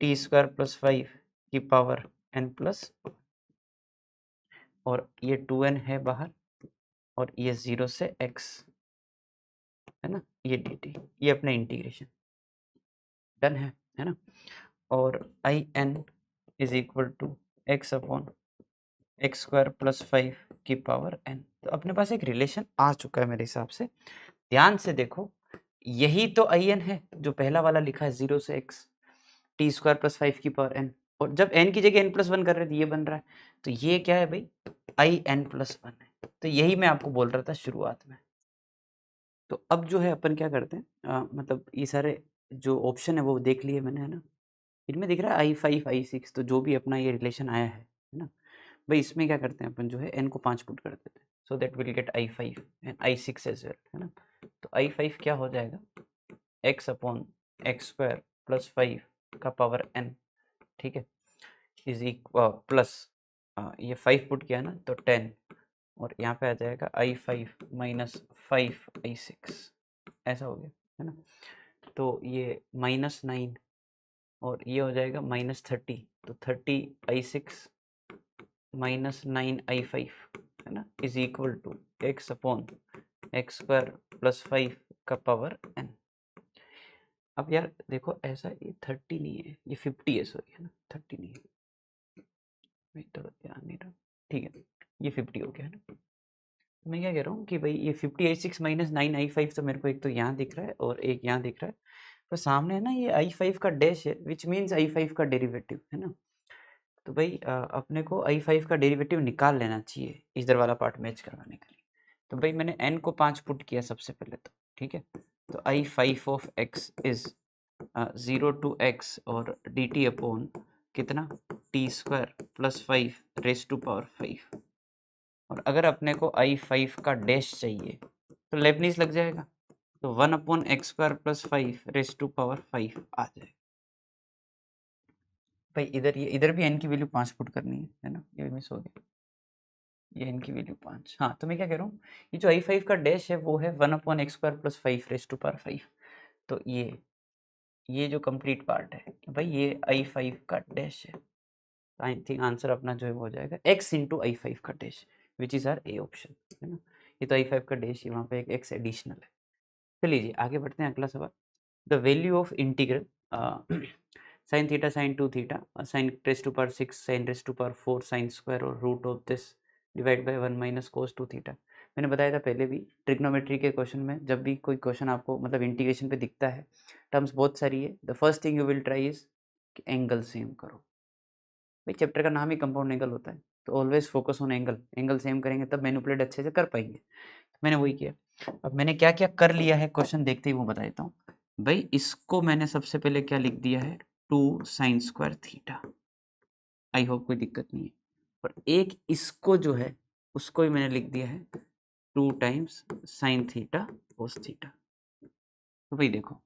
t² + 5 की पावर n+, और ये 2n है बाहर, और ये 0 से x है ना, ये dt, ये अपना इंटीग्रेशन डन है ना। और I N is equal to x/x² + 5 की पावर n। तो अपने पास एक रिलेशन आ चुका है मेरे हिसाब से। ध्यान से देखो, यही तो आई एन है जो पहला वाला लिखा है 0 से x, t² + 5 की पावर n, और जब n की जगह n+1 कर रहे थे ये बन रहा है। तो ये क्या है भाई, आई एन +1 है। तो यही मैं आपको बोल रहा था शुरुआत में। तो अब जो है अपन क्या करते हैं, मतलब ये सारे जो ऑप्शन है वो देख लिए मैंने, है ना। इनमें दिख रहा है I5 I6, तो जो भी अपना ये रिलेशन आया है ना भाई, इसमें क्या करते हैं अपन जो है n को 5 पुट कर देते हैं, so that will get I5 and I6 as well, है ना। तो I5 क्या हो जाएगा, x/x² + 5 का पावर n, ठीक है, इज इक्वल प्लस ये 5 पुट किया ना तो 10, और यहाँ पे आ जाएगा I5 - 5 I6, ऐसा हो गया, है ना। तो ये -9 और ये हो जाएगा -30, तो 30i6 माइनस 9i5 है ना is equal to x upon x square plus 5 का पावर n। अब यार देखो ऐसा ये 30 नहीं है, ये 50 है, सॉरी है ना, 30 नहीं है, मैं थोड़ा ध्यान नहीं रहा, ठीक है ये 50 हो गया है ना। मैं क्या कह रहा हूँ कि भाई ये 50i6 माइनस 9i5 तो मेरे को एक तो यहाँ दिख रहा है और एक यहाँ दिख रहा है, तो सामने है ना ये i5 का डैश है विच मीन्स i5 का डेरिवेटिव है ना। तो भाई अपने को i5 का डेरिवेटिव निकाल लेना चाहिए इधर वाला पार्ट मैच करवाने के लिए। तो भाई मैंने n को 5 पुट किया सबसे पहले, तो ठीक है, तो i5 of x is 0 to x और dt अपॉन कितना t square plus 5 raise to power 5। और अगर अपने को i5 का डैश चाहिए तो लेबनीज लग जाएगा, तो 1 upon x square plus 5 raise to power 5 आ जाएगा। भाई इधर ये इधर भी n की वैल्यू 5 पुट करनी है ना, ये मिस हो गया, ये n की वैल्यू 5। हाँ तो मैं क्या कह रहा हूँ, ये जो i5 का डैश है वो है 1 upon x square plus 5 raise to power 5। तो ये जो कंप्लीट पार्ट है भाई ये i5 का डैश है, आई थिंक आंसर अपना जो है वो हो जाएगा x इंटू i5 का dash which is our A option है ना। ये तो i5 का डैश ही, वहाँ पे एक x एडिशनल है। चलिए जी आगे बढ़ते हैं, अगला सवाल। The value of integral sin theta sin 2 theta sin raise to power 6 sin raise to power 4 sin square और root of this divide by 1 minus cos 2 theta. मैंने बताया था पहले भी ट्रिग्नोमेट्री के क्वेश्चन में जब भी कोई क्वेश्चन आपको मतलब इंटीग्रेशन पे दिखता है, टर्म्स बहुत सारी है, the first thing you will try is कि एंगल सेम करो। भाई चैप्टर का नाम ही कंपाउंड एंगल होता है, तो always focus on angle, angle same करेंगे तब मैनिपुलेट अच्छे से कर पाएंगे। तो मैंने वही किया। अब मैंने क्या क्या कर लिया है क्वेश्चन देखते ही वो बता देता हूँ। भाई इसको मैंने सबसे पहले क्या लिख दिया है 2 sin square theta, I hope कोई दिक्कत नहीं है। और एक इसको जो है उसको ही मैंने लिख दिया है 2 times sin theta cos theta. तो भाई देखो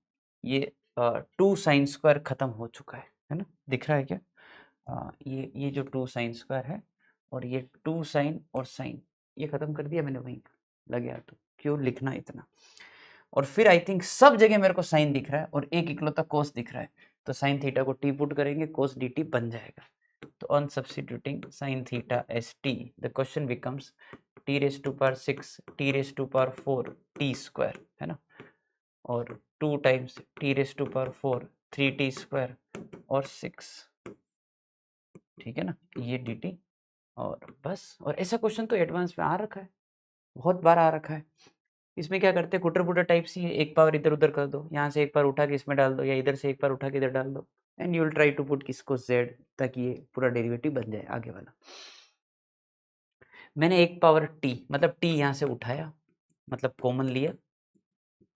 ये 2 sin स्क्वायर खत्म हो चुका है ना, दिख रहा है क्या? ये जो 2 sin स्क्वायर है और ये 2 sin और sin ये खत्म कर दिया मैंने वहीं लग गया, तो क्यों लिखना इतना। और फिर आई थिंक सब जगह मेरे को साइन दिख रहा है और एक इकलौता कोस दिख रहा है, तो साइन थीटा को टी पुट करेंगे कोस डी टी बन जाएगा। तो on substituting sine theta as T the question becomes T raise to power 6 T raise to power 4 T square है ना, और 2 times T raise to power 4 3 T square और 6, ठीक है ना, ये डी टी। और बस, और ऐसा क्वेश्चन तो एडवांस में आ रखा है, बहुत बार आ रखा है। इसमें क्या करते हैं कुटर पुटर टाइप सी है, एक पावर इधर उधर कर दो, यहाँ से एक बार उठा के इसमें डाल दो या इधर से एक बार उठा के इधर डाल दो, and you will try to put किसको z, ताकि ये पूरा डेरिवेटिव बन जाए आगे वाला। मैंने एक पावर t मतलब t यहाँ से उठाया, मतलब कॉमन लिया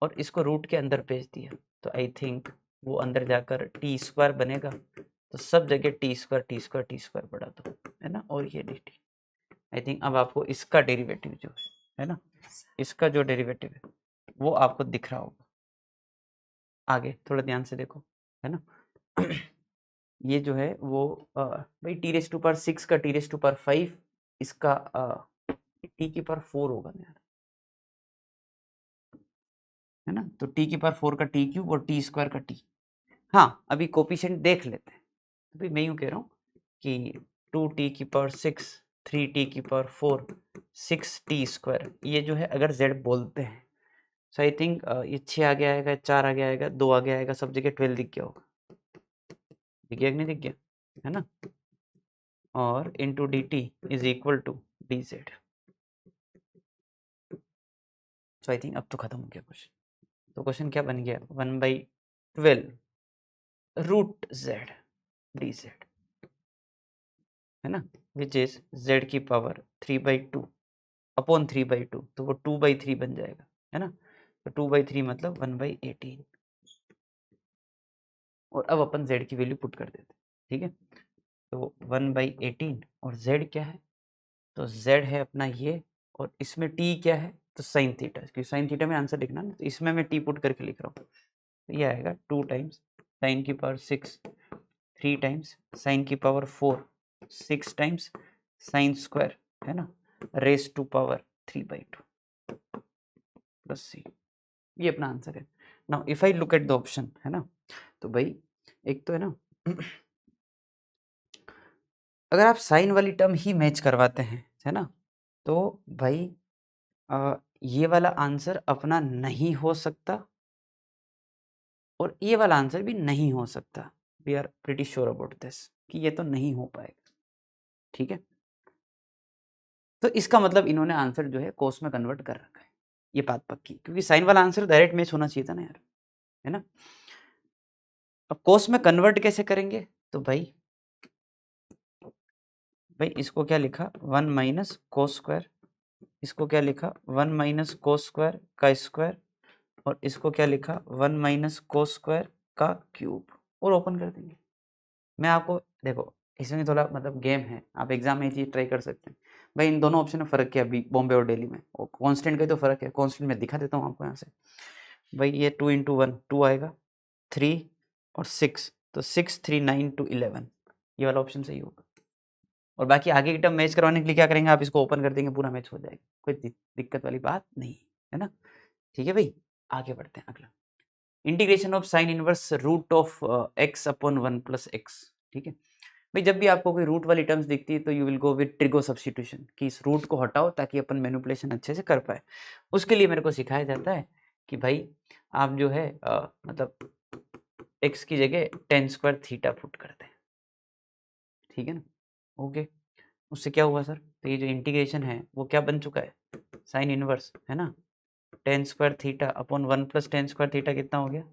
और इसको रूट के अंदर भेज दिया, तो आई थिंक वो अंदर जाकर टी स्क्वायर बनेगा, तो सब जगह टी स्क्वायर बढ़ा दो है ना, और ये डी टी। आई थिंक अब आपको इसका डेरिवेटिव जो है ना, इसका जो डेरिवेटिव है वो आपको दिख रहा होगा। आगे थोड़ा ध्यान से देखो है ना ये जो है वो भाई टी रेस टू पावर 6 का टी रेस टू पावर 5 इसका टी की पावर 4 होगा ना यार, है ना, तो टी की पावर 4 का टी क्यूब और टी स्क्वायर का टी। हाँ अभी कोपिशेंट देख लेते हैं, तो भाई मैं यूँ कह रहा हूँ कि 2t की पावर 6 3t की पावर 4 6t स्क्वायर, ये जो है अगर z बोलते हैं, सो आई थिंक ये 6 आगे आएगा, 4 आगे आएगा, 2 आगे आएगा, सब जगह 12 दिख गया होगा, दिख गया कि नहीं दिख गया, है ना, और into D T is equal to D Z. So I think अब तो खत्म हो गया क्वेश्चन। तो क्वेश्चन क्या बन गया 1/12 रूट जेड डी जेड है ना, विच इज जेड की पावर 3/2 अपॉन 3/2, तो वो 2/3 बन जाएगा है ना, तो 2/3 मतलब 1/18। और अब अपन z की वैल्यू पुट कर देते हैं, ठीक है, तो 1/18 और z क्या है, तो z है अपना ये, और इसमें t क्या है, तो साइन थीटा, क्योंकि साइन थीटा में आंसर लिखना ना, तो इसमें मैं t पुट करके लिख रहा हूँ, तो ये आएगा 2 टाइम्स साइन की पावर 6 3 टाइम्स साइन की पावर 4 6 टाइम्स साइन स्क्वायर है ना, रेस टू पावर 3/2 प्लस सी, ये अपना आंसर है। Now if I look at the option है ना, तो भाई एक तो है ना अगर आप साइन वाली टर्म ही मैच करवाते हैं, है ना, तो भाई ये वाला आंसर अपना नहीं हो सकता और ये वाला आंसर भी नहीं हो सकता। We are pretty sure about this कि ये तो नहीं हो पाएगा। ठीक है, तो इसका मतलब इन्होंने आंसर जो है कोस में कन्वर्ट कर रखा है, ये बात पक्की, क्योंकि साइन वाला आंसर डायरेक्ट मैच होना चाहिए था ना यार, है ना। अब कोस में कन्वर्ट कैसे करेंगे, तो भाई इसको क्या लिखा 1 माइनस कोस स्क्वायर, इसको क्या लिखा 1 माइनस कोस स्क्वायर का स्क्वायर, और इसको क्या लिखा 1 माइनस कोस स्क्वायर का क्यूब, और ओपन कर देंगे। मैं आपको देखो इसमें थोड़ा मतलब गेम है, आप एग्जाम में ये चीज़ ट्राई कर सकते हैं। भाई इन दोनों ऑप्शन में फ़र्क क्या है बॉम्बे और दिल्ली में, और कांस्टेंट का तो फ़र्क है, कांस्टेंट में दिखा देता हूँ आपको यहाँ से। भाई ये 2 इंटू 1 2 आएगा, 3 और 6, तो 6 3 9 2 11, ये वाला ऑप्शन सही होगा। और बाकी आगे की टर्म मैच करवाने के लिए क्या करेंगे, आप इसको ओपन कर देंगे, पूरा मैच हो जाएगा, कोई दिक्कत वाली बात नहीं है ना। ठीक है भाई, आगे बढ़ते हैं। अगला integration of sine inverse root of x upon 1 plus x. ठीक है भाई, जब भी आपको कोई रूट वाली टर्म्स दिखती है तो you will go with trigo substitution, कि इस रूट को हटाओ ताकि अपन मैनिपुलेशन अच्छे से कर पाए। उसके लिए मेरे को सिखाया जाता है कि भाई आप जो है मतलब एक्स की जगह टेन स्क्वायर थीटा पुट करते हैं। ठीक है ना, ओके। उससे क्या हुआ सर, तो ये जो इंटीग्रेशन है वो क्या बन चुका है, साइन इनवर्स, है ना, tan square theta upon 1 plus tan square theta कितना हो गया,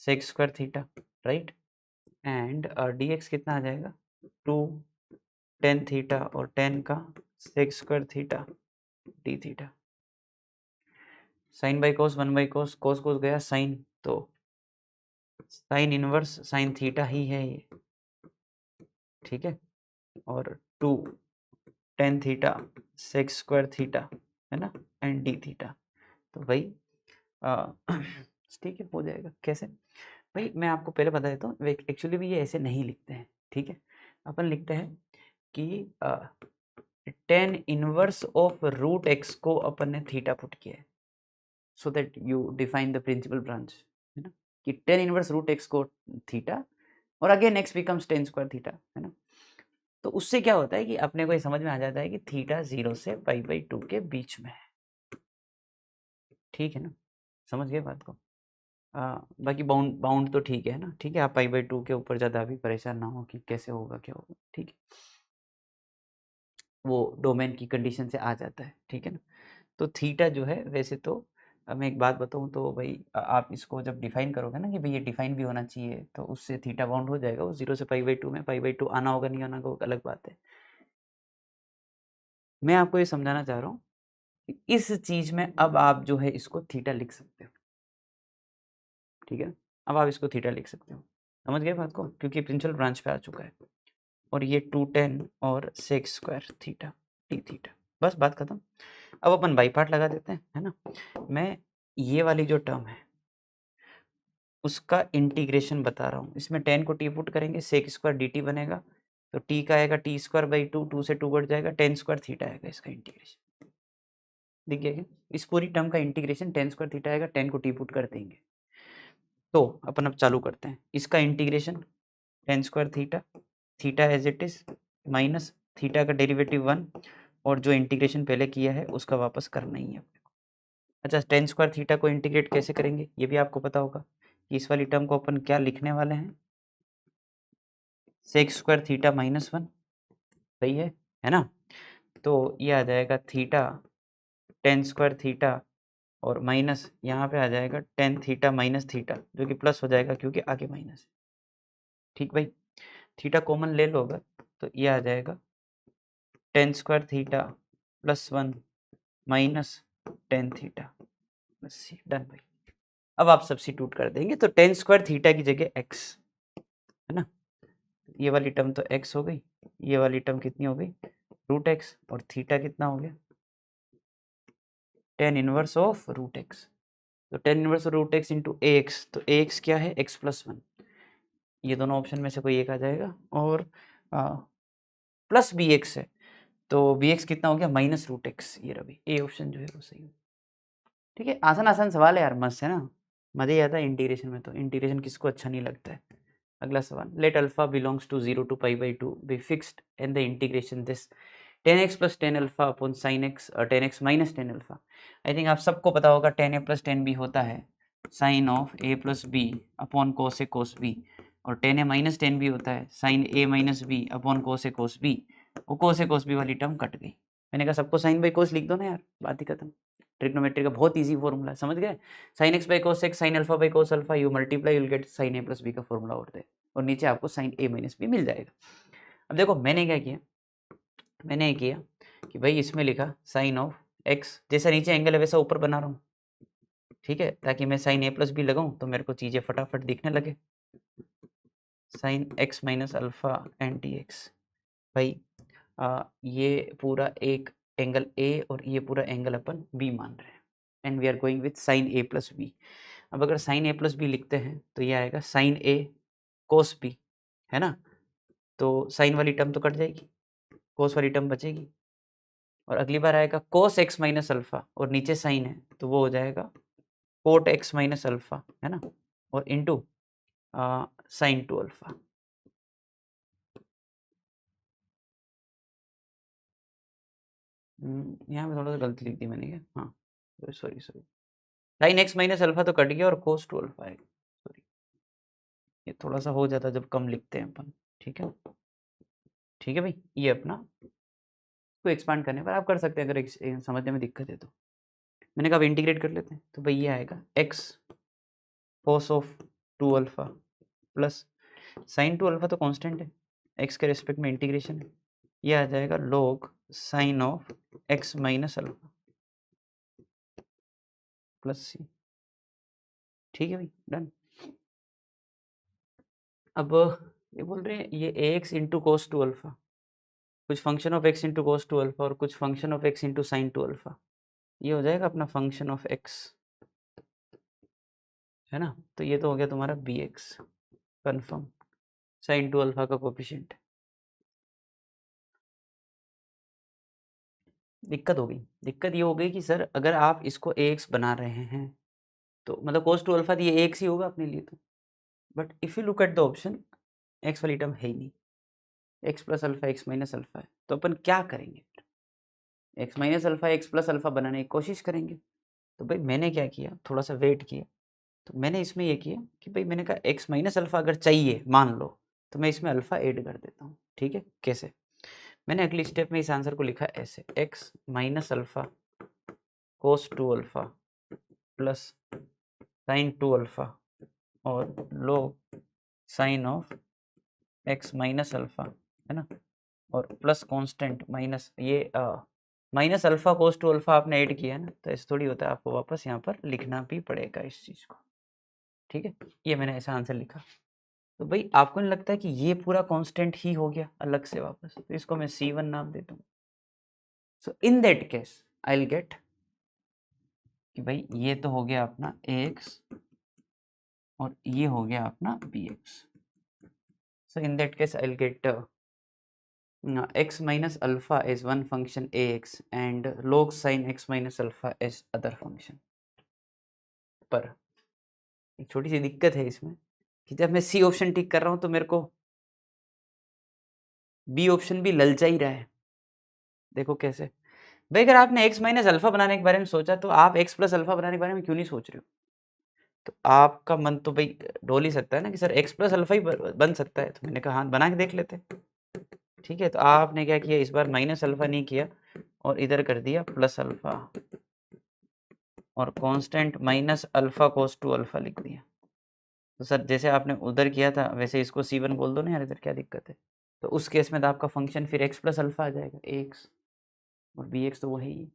sec square theta, right. And dx कितना आ जाएगा 2 टेन थीटा और टेन का sec square theta d theta, sine by cos 1 by cos, cos cos गया साइन, तो साइन इनवर्स साइन थीटा ही है ये। ठीक है, और 2 tan theta sec square theta, है ना, एंड डी थीटा। तो भाई ठीक है, हो जाएगा। कैसे भाई, मैं आपको पहले बता देता हूँ, एक्चुअली भी ये ऐसे नहीं लिखते हैं। ठीक है, अपन लिखते हैं कि tan inverse of root x को अपन ने थीटा पुट किया है, so that you define the principal branch, है ना, कि टेन इनवर्स रूट एक्स को थीटा और again x becomes tan square theta, है ना। तो उससे क्या होता है कि अपने को ये समझ में आ जाता है कि थीटा 0 से पाई बाई 2 के बीच में है। ठीक है ना, समझ गए बात को। बाकी बाउंड बाउंड तो ठीक है ना, ठीक है, आप पाई बाई 2 के ऊपर ज़्यादा अभी परेशान ना हो कि कैसे होगा क्या होगा। ठीक है, वो डोमेन की कंडीशन से आ जाता है। ठीक है ना, तो थीटा जो है वैसे तो मैं एक बात बताऊं तो भाई आप इसको जब डिफाइन करोगे ना कि भाई ये डिफाइन भी होना चाहिए, तो उससे थीटा बाउंड हो जाएगा, वो 0 से पाई बाई 2 में, पाई बाई 2 आना होगा नहीं आना होगा अलग बात है। मैं आपको ये समझाना चाह रहा हूँ कि इस चीज़ में अब आप जो है इसको थीटा लिख सकते हो। ठीक है, अब आप इसको थीटा लिख सकते हो, समझ गए बात को, क्योंकि प्रिंसिपल ब्रांच पे आ चुका है। और ये 210 और sex square theta d theta, बस बात खत्म। अब अपन बाई पार्ट लगा देते हैं, है ना। मैं ये वाली जो टर्म है उसका इंटीग्रेशन बता रहा हूँ, इसमें 10 को टी पुट करेंगे, सेक स्क्वायर डी टी बनेगा, तो टी का आएगा टी स्क्वायर बाई 2, 2 से 2 बढ़ जाएगा, 10 स्क्वायर थीटा आएगा इसका इंटीग्रेशन। दिख गया क्या, इस पूरी टर्म का इंटीग्रेशन 10 स्क्वायर थीटा आएगा, 10 को टी पुट कर देंगे। तो अपन अब चालू करते हैं इसका integration, 10 square theta, theta as it is minus theta का डेरिवेटिव 1, और जो इंटीग्रेशन पहले किया है उसका वापस करना ही है। अच्छा, 10 स्क्वायर थीटा को इंटीग्रेट कैसे करेंगे ये भी आपको पता होगा कि इस वाली टर्म को अपन क्या लिखने वाले हैं, सेक स्क्वायर थीटा माइनस 1, सही है ना। तो ये आ जाएगा थीटा 10 स्क्वायर थीटा और माइनस यहाँ पे आ जाएगा 10 थीटा माइनस थीटा, जो कि प्लस हो जाएगा क्योंकि आगे माइनस है। ठीक भाई, थीटा कॉमन ले लो अगर, तो ये आ जाएगा 10 square theta plus 1 minus 10 theta, बस डन भाई। अब आप सब्स्टिट्यूट कर देंगे तो 10 स्क्वायर थीटा की जगह x, है ना, ये वाली टर्म तो x हो गई, ये वाली टर्म कितनी हो गई रूट x, और थीटा कितना हो गया 10 इनवर्स ऑफ रूट x, तो 10 इनवर्स रूट x इंटू ए एक्स, तो ए एक्स क्या है x प्लस 1, ये दोनों ऑप्शन में से कोई एक आ जाएगा, और प्लस बी एक्स है, तो बी एक्स कितना हो गया माइनस रूट एक्स, ये रवि ए ऑप्शन जो है वो सही है। ठीक है, आसान आसान सवाल है यार, मस्त है ना, मज़ा ही आता है इंटीग्रेशन में, तो इंटीग्रेशन किसको अच्छा नहीं लगता है। अगला सवाल, let alpha belongs to 0 to π/2 be fixed and the integration this 10x plus 10 alpha upon sin x 10x minus 10 alpha. I think आप सबको पता होगा 10a plus 10b होता है sin of a plus b upon cos a cos b, और 10a minus 10b होता है sin a minus b upon cos a cos b। वो cos a cos b वाली टर्म कट गई। मैंने कहा सबको sin by cos लिख दो ना यार, बात ही खत्म। ट्रिग्नोमेट्री का बहुत इजी फॉर्मूला, समझ गए? sin x by cos x sin alpha by cos alpha, you multiply, you will get sin a plus b का फॉर्मूला और दे, और नीचे आपको sin a minus b मिल जाएगा। अब देखो मैंने क्या किया, मैंने ये किया कि भाई इसमें लिखा साइन ऑफ एक्स, जैसा नीचे एंगल है वैसा ऊपर बना रहा हूँ, ठीक है, ताकि मैं साइन ए प्लस बी लगाऊं तो मेरे को चीज़ें फटाफट दिखने लगे। Sine x minus alpha and D x, भाई ये पूरा एक एंगल ए और ये पूरा एंगल अपन बी मान रहे हैं, and we are going with sine A plus B. अब अगर साइन ए प्लस बी लिखते हैं तो ये आएगा साइन ए कोस बी, है ना? तो साइन वाली टर्म तो कट जाएगी, कोस वाली टर्म बचेगी, और अगली बार आएगा कोस एक्स माइनस अल्फा और नीचे साइन है तो वो हो जाएगा कोट एक्स माइनस अल्फा, है ना, और इंटू साइन टू अल्फा। यहाँ पे थोड़ा सा गलती लिख दी मैंने, क्या? हाँ sorry sine x minus alpha तो कट गया और कोस टू अल्फा है, सॉरी, ये थोड़ा सा हो जाता जब कम लिखते हैं अपन, ठीक है, ठीक है भाई। ये अपना को एक्सपांड करने पर आप कर सकते हैं अगर समझने में दिक्कत है तो। मैंने कहा इंटीग्रेट कर लेते हैं, तो भाई ये आएगा x cos of two alpha plus sine two alpha तो कांस्टेंट है, एक्स के रिस्पेक्ट में इंटीग्रेशन है, ये आ जाएगा log sine of x minus alpha plus c. ठीक है भाई, डन। अब ये बोल रहे हैं ये a x into cos two alpha, कुछ function of x into cos two alpha और कुछ function of x into sine two alpha, ये हो जाएगा अपना फंक्शन ऑफ एक्स, है ना? तो ये तो हो गया तुम्हारा B x confirm, sine two alpha का कोफिशिएंट। दिक्कत हो गई, दिक्कत ये हो गई कि सर अगर आप इसको ए एक्स बना रहे हैं तो मतलब कोस टू अल्फा तो ये ए एक्स ही होगा अपने लिए तो, but if you look at the option x वाली टर्म है ही नहीं, x plus alpha x minus alpha है, तो अपन क्या करेंगे? X minus alpha x plus alpha बनाने की कोशिश करेंगे। तो भाई मैंने क्या किया, थोड़ा सा वेट किया, तो मैंने इसमें ये किया कि भाई मैंने कहा एक्स माइनस अल्फा अगर चाहिए मान लो तो मैं इसमें अल्फा ऐड कर देता हूँ, ठीक है? कैसे? मैंने अगली स्टेप में इस आंसर को लिखा ऐसे, x minus alpha cos two alpha plus sine two alpha और log sine of x minus alpha, है ना, और प्लस कांस्टेंट माइनस ये minus alpha cos two alpha आपने ऐड किया है ना, तो ऐसे थोड़ी होता है, आपको वापस यहाँ पर लिखना भी पड़ेगा इस चीज़ को, ठीक है? ये मैंने ऐसा आंसर लिखा। तो भाई आपको नहीं लगता है कि ये पूरा कांस्टेंट ही हो गया अलग से वापस, तो इसको मैं C1 नाम देता हूँ। So in that case I will get कि भाई ये तो हो गया अपना ax और ये हो गया अपना bx। So in that case I will gate x minus alpha is one function ax and log sin x minus alpha is other function। पर एक छोटी सी दिक्कत है इसमें कि जब मैं सी ऑप्शन टिक कर रहा हूं तो मेरे को बी ऑप्शन भी ललचा ही रहा है। देखो कैसे भाई, अगर आपने x माइनस अल्फा बनाने के बारे में सोचा तो आप x प्लस अल्फा बनाने के बारे में क्यों नहीं सोच रहे हो? तो आपका मन तो भाई डोल ही सकता है ना कि सर x प्लस अल्फा ही बन सकता है, तो मैंने कहा हाँ बना के देख लेते हैं, ठीक है? तो आपने क्या किया, इस बार माइनस अल्फा नहीं किया और इधर कर दिया प्लस अल्फा और constant minus alpha cos two alpha लिख दिया। तो सर जैसे आपने उधर किया था वैसे इसको C1 बोल दो ना यार, इधर क्या दिक्कत है? तो उस केस में तो आपका फंक्शन फिर x प्लस अल्फा आ जाएगा, ax और bx तो वही है।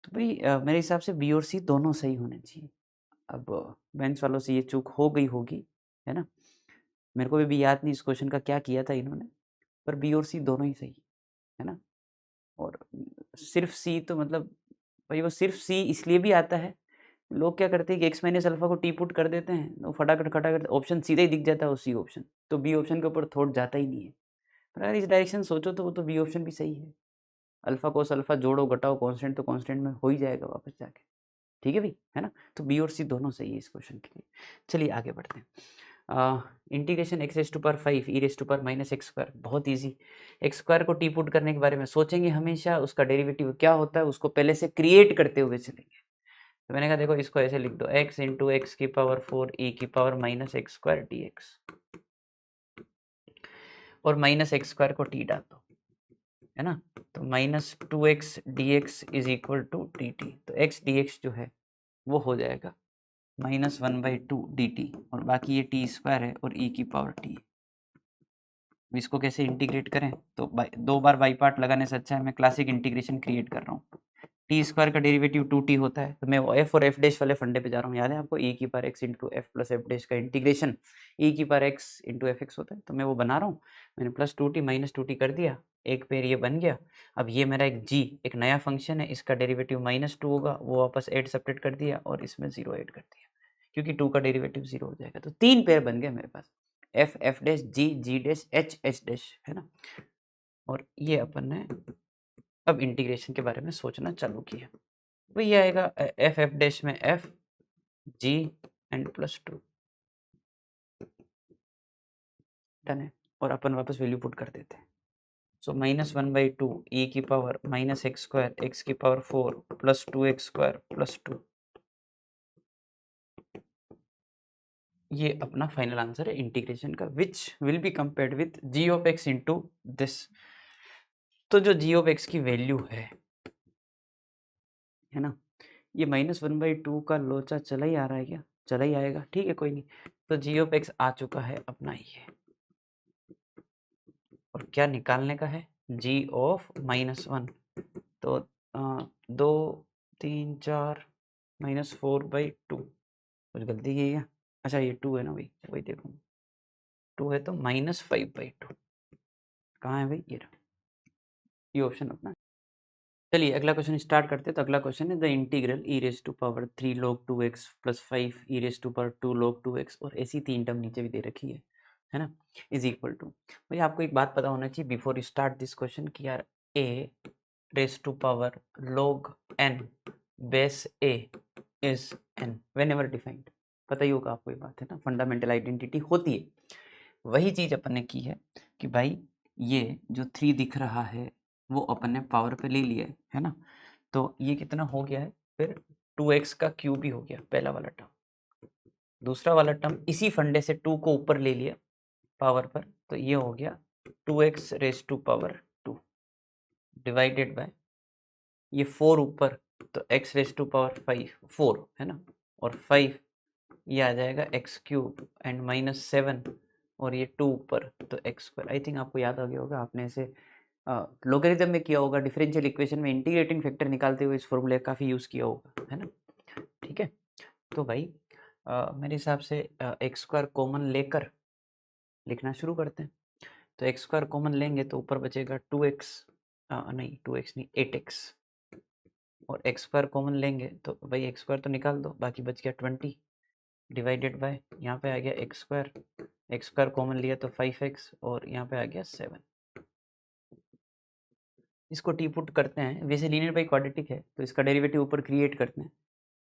तो भाई मेरे हिसाब से बी और सी दोनों सही होने चाहिए। अब बेंच वालों से ये चूक हो गई होगी, है ना? मेरे को भी याद नहीं इस क्वेश्चन का क्या किया था इन्होंने, पर बी और सी दोनों ही सही है ना? और सिर्फ सी तो मतलब भाई वो सिर्फ सी इसलिए भी आता है, लोग क्या करते हैं कि एक्स माइनस अल्फा को टी पुट कर देते हैं, तो फटाफट खटाखट ऑप्शन सीधा ही दिख जाता है वो सी ऑप्शन, तो बी ऑप्शन के ऊपर थॉट जाता ही नहीं है। पर अगर इस डायरेक्शन सोचो तो वो तो बी ऑप्शन भी सही है, अल्फा कोस अल्फा जोड़ो घटाओ कांस्टेंट तो कांस्टेंट में हो ही जाएगा वापस जाके, ठीक है भाई, है ना? तो बी और सी दोनों सही है इस क्वेश्चन के लिए। चलिए आगे बढ़ते हैं। Integration x raise to power 5 e raise to power minus x square, बहुत ईजी। एक्स स्क्वायर को टी पुट करने के बारे में सोचेंगे हमेशा, उसका डेरिवेटिव क्या होता है उसको पहले से क्रिएट करते हुए चलेंगे। तो मैंने कहा देखो इसको ऐसे लिख दो, x इंटू एक्स की पावर 4 ई की power minus x square D x, और माइनस एक्स स्क्वायर को टी डाल दो, है ना। तो minus 2x dx is equal to dt। तो x dx जो है वो हो जाएगा -1/2 dt, और बाकी ये टी स्क्वायर है और e की पावर t। इसको कैसे इंटीग्रेट करें, तो दो बार बाई पार्ट लगाने से अच्छा है मैं क्लासिक इंटीग्रेशन क्रिएट कर रहा हूँ। टी स्क्वायर का डेरिवेटिव 2t होता है, तो मैं वो एफ और एफ डैश वाले फंडे पे जा रहा हूँ। याद है आपको, e की power x into F plus f dash का इंटीग्रेशन e की power x into f x होता है, तो मैं वो बना रहा हूँ। मैंने प्लस 2t माइनस 2t कर दिया, एक पेड़ ये बन गया। अब ये मेरा एक g एक नया फंक्शन है, इसका डेरिवेटिव -2 होगा, वो वापस ऐड सब्ट्रैक्ट कर दिया और इसमें 0 ऐड कर दिया, क्योंकि 2 का डेरिवेटिव 0 हो जाएगा। तो 3 पेड़ बन गए मेरे पास, एफ एफ डैश जी जी डैश एच एच डैश, है ना। और ये अपन ने अब इंटीग्रेशन के बारे में सोचना चालू किया, तो ये आएगा एफ एफ डैश में F G and plus 2, done है। और अपन वापस वैल्यू पुट कर देते हैं। सो -1/2 ई की power minus x square x की power 4 plus 2x square plus 2, ये अपना फाइनल आंसर है इंटीग्रेशन का, which will be compared with g of x into this. तो जो जी ऑफ एक्स की वैल्यू है ना, ये -1/2 का लोचा चला ही आ रहा है क्या, चला ही आएगा, ठीक है कोई नहीं। तो जी ऑफ एक्स आ चुका है अपना ये, और क्या निकालने का है, जी ऑफ -1। तो 2 3 4 -4/2, कुछ गलती की है क्या? अच्छा ये 2 है ना भाई, वही देखो 2 है तो -5/2, कहाँ है भाई, ये ऑप्शन अपना। चलिए अगला क्वेश्चन स्टार्ट करते हैं। तो अगला क्वेश्चन है the integral e raise to power 3 log 2x plus 5 e raise to power 2 log 2x, और ऐसी 3 टर्म नीचे भी दे रखी है ना, इज इक्वल टू। भाई आपको एक बात पता होना चाहिए बिफोर स्टार्ट दिस क्वेश्चन कि यार a raise to power log n base a is n whenever defined, पता ही होगा आपको ये बात, है ना, फंडामेंटल आइडेंटिटी होती है। वही चीज अपन ने की है कि भाई ये जो 3 दिख रहा है वो अपन ने पावर पे ले लिया है ना। तो ये कितना हो गया है फिर, 2x का क्यूब ही हो गया पहला वाला टर्म। दूसरा वाला टर्म इसी फंडे से 2 को ऊपर ले लिया पावर पर, तो ये हो गया 2x raise to power 2 divided by ये 4 ऊपर, तो x रेस टू पावर 5 4, है ना, और 5 ये आ जाएगा x क्यूब एंड -7, और ये 2 ऊपर तो x स्क्वायर। आई थिंक आपको याद आ गया होगा, आपने ऐसे लोगरिथम में किया होगा, डिफरेंशियल इक्वेशन में इंटीग्रेटिंग फैक्टर निकालते हुए इस फॉर्मूले काफ़ी यूज़ किया होगा, है ना, ठीक है। तो भाई मेरे हिसाब से एक्स स्क्वायर कॉमन लेकर लिखना शुरू करते हैं। तो एक्स स्क्वायर कॉमन लेंगे तो ऊपर बचेगा 2x, नहीं 2x नहीं 8x, और एक्स स्क्वायर कॉमन लेंगे तो भाई एक्स स्क्वायर तो निकाल दो, बाकी बच गया 20 डिवाइडेड बाय यहाँ पे आ गया एक्स स्क्वायर कॉमन लिया तो 5x, और यहाँ पे आ गया 7। इसको टी पुट करते हैं, वैसे लीनियर बाई क्वाड्रेटिक है तो इसका डेरिवेटिव ऊपर क्रिएट करते हैं।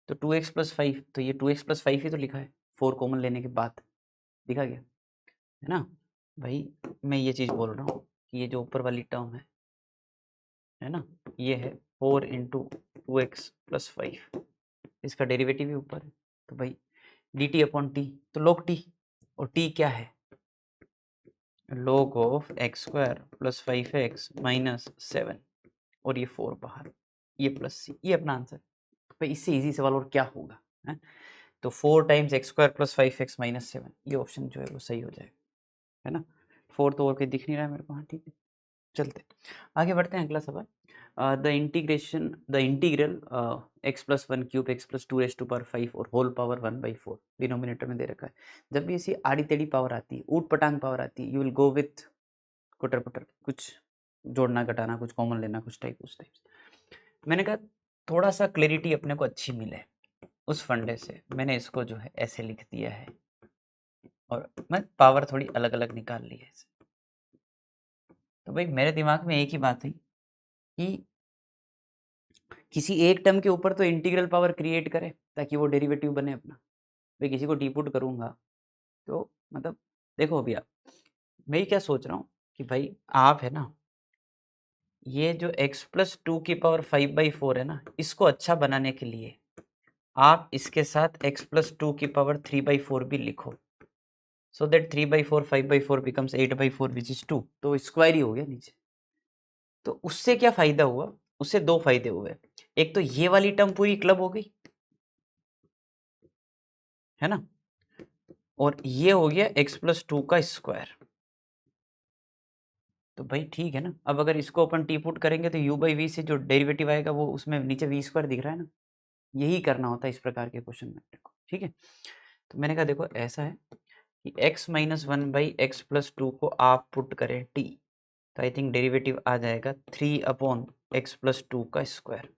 तो 2x प्लस 5, तो ये 2x प्लस 5 ही तो लिखा है 4 कॉमन लेने के बाद, लिखा गया है ना। भाई मैं ये चीज़ बोल रहा हूँ कि ये जो ऊपर वाली टर्म है ना, ये है 4 इंटू 2x प्लस 5, इसका डेरिवेटिव भी ऊपर है। तो भाई डी टी अपॉन टी, तो log t, और t क्या है, log of x square plus 5x minus 7, और ये 4 बाहर, ये प्लस सी, ये अपना आंसर। भाई इससे इजी सवाल और क्या होगा, है? तो 4 times x square plus 5x minus 7, ये ऑप्शन जो है वो सही हो जाएगा, है ना। 4 तो और कोई दिख नहीं रहा है मेरे को, हाँ ठीक है, चलते आगे बढ़ते हैं। अगला सवाल, the integral x plus 1 cube x plus 2 raise to power 5 और होल पावर 1/4 डिनोमिनेटर में दे रखा है। जब भी ऐसी आड़ी टेढ़ी पावर आती है, ऊट पटांग पावर आती है, यू विल गो विथ कुटर पुटर, कुछ जोड़ना घटाना, कुछ कॉमन लेना, कुछ टाइप उस टाइप। मैंने कहा थोड़ा सा क्लैरिटी अपने को अच्छी मिले उस फंडे से, मैंने इसको जो है ऐसे लिख दिया है, और मैं पावर थोड़ी अलग अलग निकाल ली है इसे। तो भाई मेरे दिमाग में एक ही बात है कि किसी एक टर्म के ऊपर तो इंटीग्रल पावर क्रिएट करे ताकि वो डेरिवेटिव बने अपना। भाई किसी को डीपुट करूंगा तो मतलब देखो भैया, मैं ये क्या सोच रहा हूँ कि भाई आप है ना, ये जो x+2⁵ है ना, इसको अच्छा बनाने के लिए आप इसके साथ x+2⁵ भी लिखो, so that 3/4 5/4 becomes 8/4 which is 2, तो स्क्वायर ही हो गया नीचे। तो उससे क्या फायदा हुआ, उससे दो फायदे हुए। एक तो ये वाली टर्म पूरी क्लब हो गई है ना, और ये हो गया x+2 का स्क्वायर। तो भाई ठीक है ना। अब अगर इसको अपन टी पुट करेंगे तो u/v से जो डेरिवेटिव आएगा वो उसमें नीचे v² दिख रहा है ना, यही करना होता है इस प्रकार के क्वेश्चन में देखो, ठीक है। तो मैंने कहा देखो ऐसा है कि x - 1/x+2 को आप पुट करें t, तो आई थिंक डेरिवेटिव आ जाएगा 3/x+2 का स्क्वायर।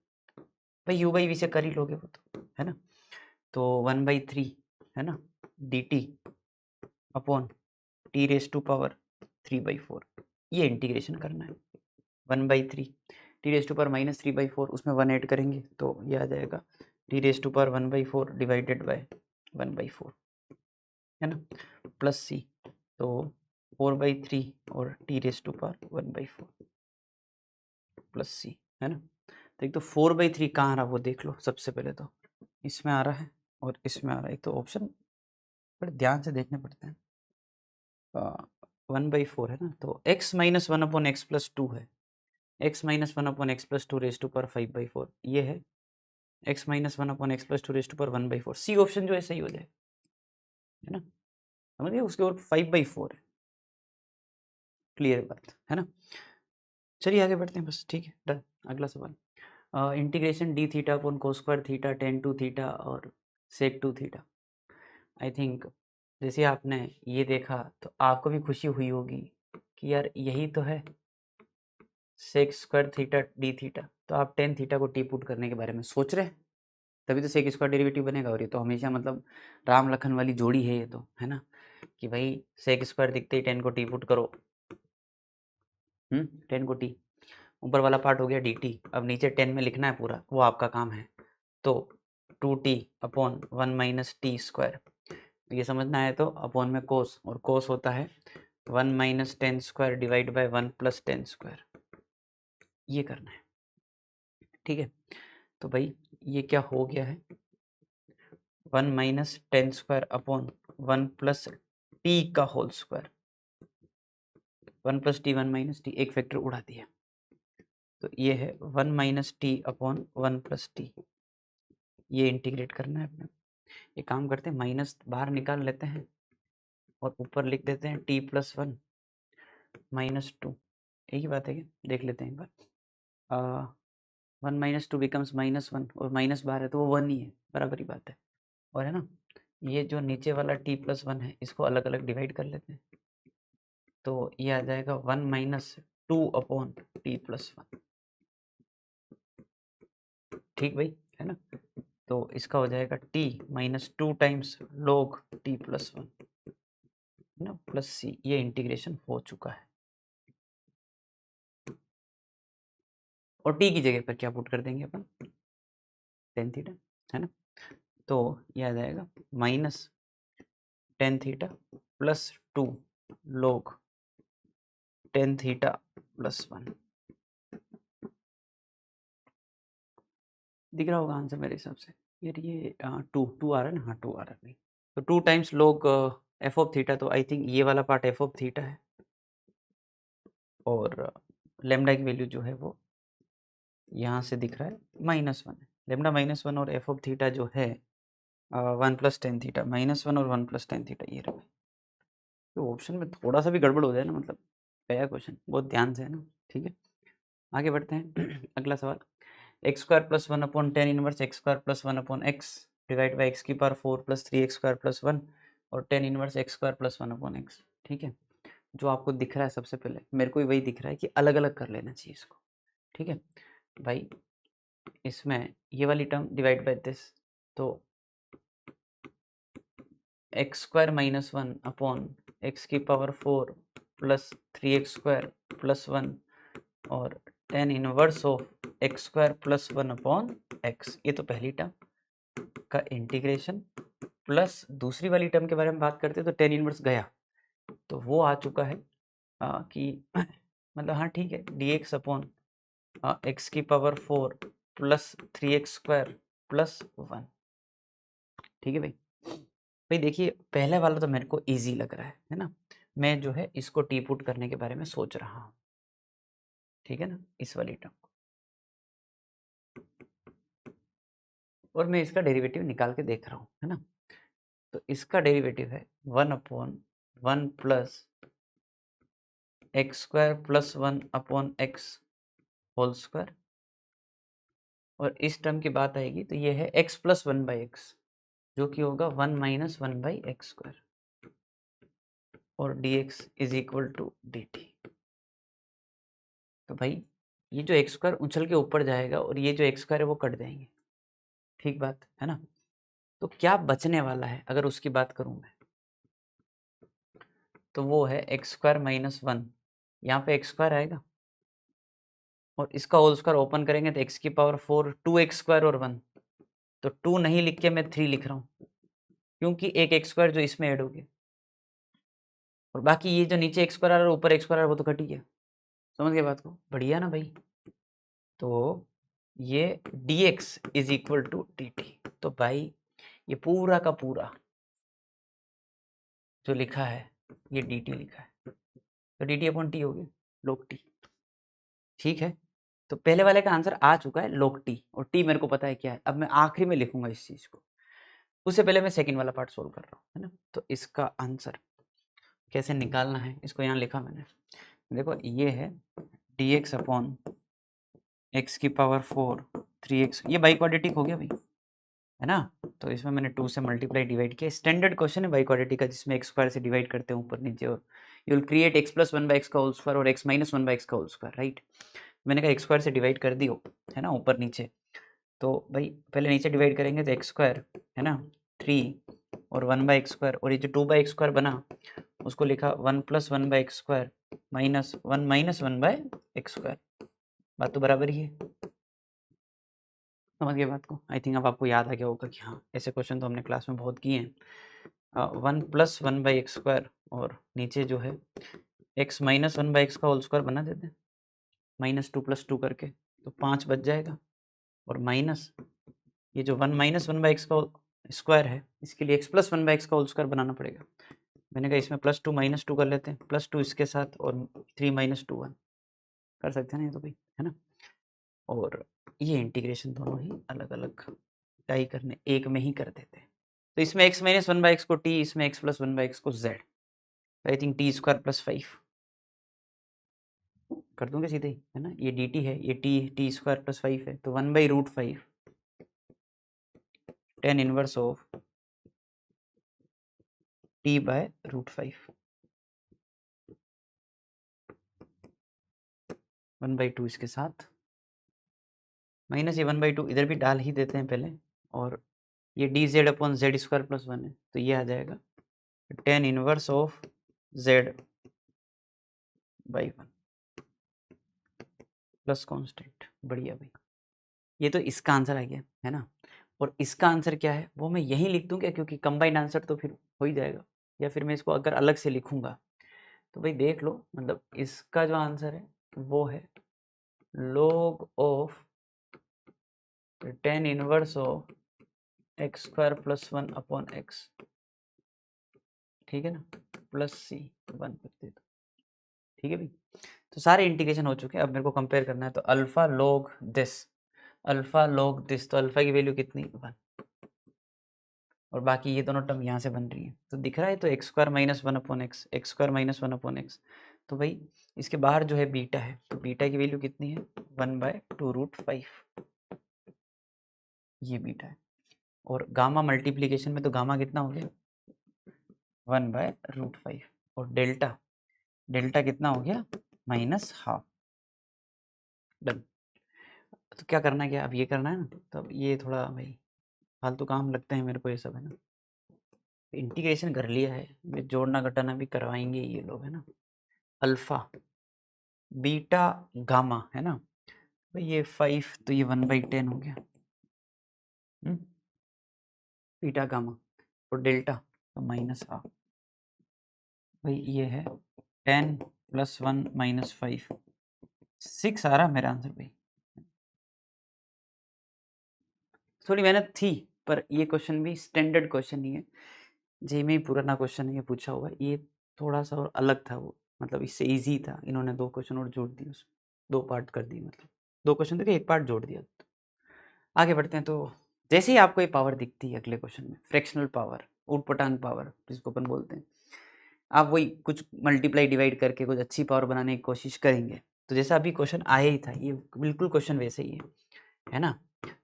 भाई u/v से कर ही लोगे वो तो, है ना। तो 1/3 है ना dt अपॉन t⁻³ ये इंटीग्रेशन करना है। 1/3 t⁻³ उसमें 1 ऐड करेंगे तो ये आ जाएगा t⁻⁴ डिवाइडेड बाय 1/4 है ना, प्लस c, तो 4/3 और t⁻⁴ प्लस c है ना। तो एक तो 4/3 कहाँ आ रहा वो देख लो सबसे पहले, तो इसमें आ रहा है और इसमें आ रहा है। एक तो ऑप्शन बड़े ध्यान से देखने पड़ते हैं। 1/4 है ना, तो x - 1/x+2 है, x - 1/x+2⁵ ये है x - 1/x+2⁴ सी ऑप्शन जो है सही हो जाए, है ना, समझ गए। उसके और 5/4 है, क्लियर बात है ना। चलिए आगे बढ़ते हैं बस, ठीक है डन। अगला सवाल, integration d upon cos² tan 2 और sec 2 आई थिंक जैसे आपने ये देखा तो आपको भी खुशी हुई होगी कि यार यही तो है sec² d, तो आप tan को टी पुट करने के बारे में सोच रहे हैं, तभी तो sec² डेरिवेटिव बनेगा। और ये तो हमेशा मतलब राम लखन वाली जोड़ी है ये तो, है ना, कि भाई sec² दिखते ही tan को टी पुट करो, tan को t, ऊपर वाला पार्ट हो गया dt, अब नीचे 10 में लिखना है पूरा, वो आपका काम है। तो 2t अपॉन 1 - t², ये समझना है तो अपॉन में कोस, और कोस होता है 1 - tan² डिवाइड बाय 1 + tan², ये करना है, ठीक है। तो भाई ये क्या हो गया है, 1 - tan² अपॉन 1 + t का होल स्क्वायर, 1 + t 1 - t, एक फैक्टर उड़ा दिया, तो ये है 1 - t अपॉन 1 + t, ये इंटीग्रेट करना है अपने। एक काम करते हैं, माइनस बाहर निकाल लेते हैं और ऊपर लिख देते हैं t+1 - 2, एक ही बात है क्या, देख लेते हैं एक बार। 1 - 2 बिकम्स -1, और माइनस बाहर है तो वो 1 ही है, बराबर ही बात है। और है ना, ये जो नीचे वाला t+1 है इसको अलग अलग डिवाइड कर लेते हैं, तो ये आ जाएगा 1 - 2 अपॉन t+1, ठीक भाई, है ना। तो इसका हो जाएगा t - 2 टाइम्स log t+1 ना प्लस c, ये इंटीग्रेशन हो चुका है। और t की जगह पर क्या पुट कर देंगे अपन, tan θ, है ना। तो ये आ जाएगा -tan θ + 2 log tan θ + 1, दिख रहा होगा आंसर मेरे हिसाब से यार। ये 2 आ रहा है ना, हाँ 2 आ रहा है भाई। तो 2 टाइम्स log f(θ), तो आई थिंक ये वाला पार्ट f(θ) है, और लेमडा की वैल्यू जो है वो यहाँ से दिख रहा है -1 है। लेमडा -1 और f(θ) जो है 1 + tan θ, -1 और 1 + tan θ, ये रहा। तो ऑप्शन में थोड़ा सा भी गड़बड़ हो जाए ना, मतलब गया क्वेश्चन, बहुत ध्यान से है ना, ठीक है। आगे बढ़ते हैं अगला सवाल, x² + 1 upon tan inverse x² + 1 upon x divide by x⁴ + 3x² + 1 और tan inverse x² + 1 upon x, ठीक है। जो आपको दिख रहा है सबसे पहले, मेरे को भी वही दिख रहा है कि अलग अलग कर लेना चाहिए इसको, ठीक है भाई। इसमें ये वाली टर्म डिवाइड बाय दिस, तो x² - 1 अपॉन x⁴ + 3x² + 1 और tan inverse of x² + 1 upon x, ये तो पहली टर्म का इंटीग्रेशन प्लस दूसरी वाली टर्म के बारे में बात करते तो टेन इनवर्स गया, तो वो आ चुका है कि मतलब हाँ ठीक है, डी एक्स अपॉन एक्स की power 4 plus 3x square plus 1। ठीक है भाई। भाई देखिए पहले वाला तो मेरे को इजी लग रहा है ना, मैं जो है इसको टी पुट करने के बारे में सोच रहा हूँ। ठीक है ना, इस वाली टर्म को, और मैं इसका डेरिवेटिव निकाल के देख रहा हूँ, है ना। तो इसका डेरिवेटिव है 1/1 plus x square plus 1 upon x whole square, और इस टर्म की बात आएगी तो ये है x प्लस 1/x, जो कि होगा 1 माइनस 1/x स्क्वायर, और dx is equal to dt। तो भाई ये जो एक्स स्क्वायर उछल के ऊपर जाएगा और ये जो एक्स स्क्वायर है वो कट जाएंगे, ठीक बात है ना। तो क्या बचने वाला है अगर उसकी बात करूं मैं, तो वो है एक्स स्क्वायर माइनस 1, यहाँ पे एक्स स्क्वायर आएगा और इसका होल स्क्वायर ओपन करेंगे तो एक्स की पावर 4, 2x स्क्वायर और 1, तो 2 नहीं लिख के मैं 3 लिख रहा हूँ, क्योंकि एक एक्स स्क्वायर जो इसमें ऐड हो गया, और बाकी ये जो नीचे एक्स स्क्वायर आ रहा है ऊपर एक्स स्क्वायर आ रहा है वो तो कट ही गया। समझ गए बात को, बढ़िया ना भाई। तो ये dx is equal to dt, तो भाई ये पूरा का पूरा जो लिखा है ये dt लिखा है, तो dt अपॉन टी हो गया, log t। ठीक है, तो पहले वाले का आंसर आ चुका है log t, और t मेरे को पता है क्या है। अब मैं आखिरी में लिखूंगा इस चीज को, उससे पहले मैं सेकंड वाला पार्ट सोल्व कर रहा हूँ, है ना। तो इसका आंसर कैसे निकालना है, इसको यहाँ लिखा मैंने, देखो ये है dx अपॉन एक्स की पावर 4 3x, ये बाई क्वाड्रेटिक हो गया भाई, है ना। तो इसमें मैंने 2 से मल्टीप्लाई डिवाइड किया, स्टैंडर्ड क्वेश्चन है बाई क्वाड्रेटिक का, जिसमें एक्स स्क्वायर से डिवाइड करते हैं ऊपर नीचे, और you will create x plus 1/x का होल स्क्वायर और एक्स माइनस 1/x का होल स्क्वायर, राइट। मैंने कहा एक्स स्क्वायर से डिवाइड कर दियो, है ना, ऊपर नीचे। तो भाई पहले नीचे डिवाइड करेंगे तो एक्स स्क्वायर, है ना, 3 और 1/x स्क्वायर, और ये जो 2/x स्क्वायर बना उसको लिखा 1 plus 1/x square minus 1 minus 1/x square. बात तो बराबर ही है, समझ गए बात को। आई थिंक अब आपको याद आ गया होगा कि हाँ ऐसे क्वेश्चन तो हमने क्लास में बहुत किए हैं। 1 प्लस 1/x स्क्वायर, और नीचे जो है x माइनस 1/x का होल स्क्वायर बना देते हैं, -2 + 2 करके, तो 5 बच जाएगा, और माइनस ये जो 1 माइनस 1/x का स्क्वायर है, इसके लिए x प्लस 1/x का होल स्क्वायर बनाना पड़ेगा। मैंने कहा इसमें +2 -2 कर लेते हैं, +2 इसके साथ और 3 - 2 1 कर सकते हैं ना ये तो भाई, है ना। और ये इंटीग्रेशन दोनों ही अलग अलग क्या ही करने, एक में ही कर देते हैं। तो इसमें x माइनस 1/x को t, इसमें x प्लस 1/x को z, आई थिंक t स्क्वायर प्लस 5 कर दूंगे सीधे ही, है ना। ये dt है, ये t स्क्वायर प्लस 5 है, तो 1/√5 tan इनवर्स ऑफ t/√5, 1/2 इसके साथ, माइनस ये 1/2 इधर भी डाल ही देते हैं पहले, और ये dz upon z square plus 1 है, तो ये आ जाएगा tan inverse of z/1 plus constant. बढ़िया भाई, ये तो इसका आंसर आ गया, है ना। और इसका आंसर क्या है वो मैं यहीं लिख दूं क्या, क्योंकि कंबाइंड आंसर तो फिर हो ही जाएगा, या फिर मैं इसको अगर अलग से लिखूंगा तो भाई देख लो, मतलब इसका जो आंसर है वो है log of tan inverse of x square plus 1 upon x, ठीक है ना, प्लस c 1 कर दे दो। ठीक है भाई, तो सारे इंटीग्रेशन हो चुके हैं। अब मेरे को कंपेयर करना है, तो alpha log this, alpha log this, तो अल्फा की वैल्यू कितनी 1, और बाकी ये दोनों टर्म यहाँ से बन रही है, तो दिख रहा है, तो x square minus 1 upon x, x square minus 1 upon x. तो भाई इसके बाहर जो है बीटा है, तो बीटा की वैल्यू कितनी है 1/2√5, ये बीटा है। और गामा मल्टीप्लीकेशन में तो गामा कितना हो गया 1/√5, और डेल्टा, डेल्टा कितना हो गया -12। डन। तो क्या करना है, क्या अब ये करना है ना, तो अब ये थोड़ा भाई फालतू काम लगते हैं मेरे को ये सब, है ना। इंटीग्रेशन कर लिया है, जोड़ना घटाना भी करवाएंगे ये लोग, है ना। अल्फा बीटा गामा, है ना भाई, ये 5 तो ये 1/10 हो गया, बीटा गामा। और डेल्टा तो माइनस हाफ। भाई ये है 10 + 1 - 5, 6 आ रहा मेरा आंसर भाई। थोड़ी मेहनत थी, पर ये क्वेश्चन भी स्टैंडर्ड क्वेश्चन नहीं है, जे में पुराना क्वेश्चन ये पूछा हुआ है, ये थोड़ा सा और अलग था वो, मतलब इससे इजी था, इन्होंने 2 क्वेश्चन और जोड़ दिए, उसमें 2 पार्ट कर दिए, मतलब 2 क्वेश्चन थे 1 पार्ट जोड़ दिया। तो आगे बढ़ते हैं। तो जैसे ही आपको ये पावर दिखती है अगले क्वेश्चन में, फ्रैक्शनल पावर, ऊटपटांग पावर जिसको अपन बोलते हैं, आप वही कुछ मल्टीप्लाई डिवाइड करके कुछ अच्छी पावर बनाने की कोशिश करेंगे। तो जैसा अभी क्वेश्चन आया ही था, ये बिल्कुल क्वेश्चन वैसे ही है ना।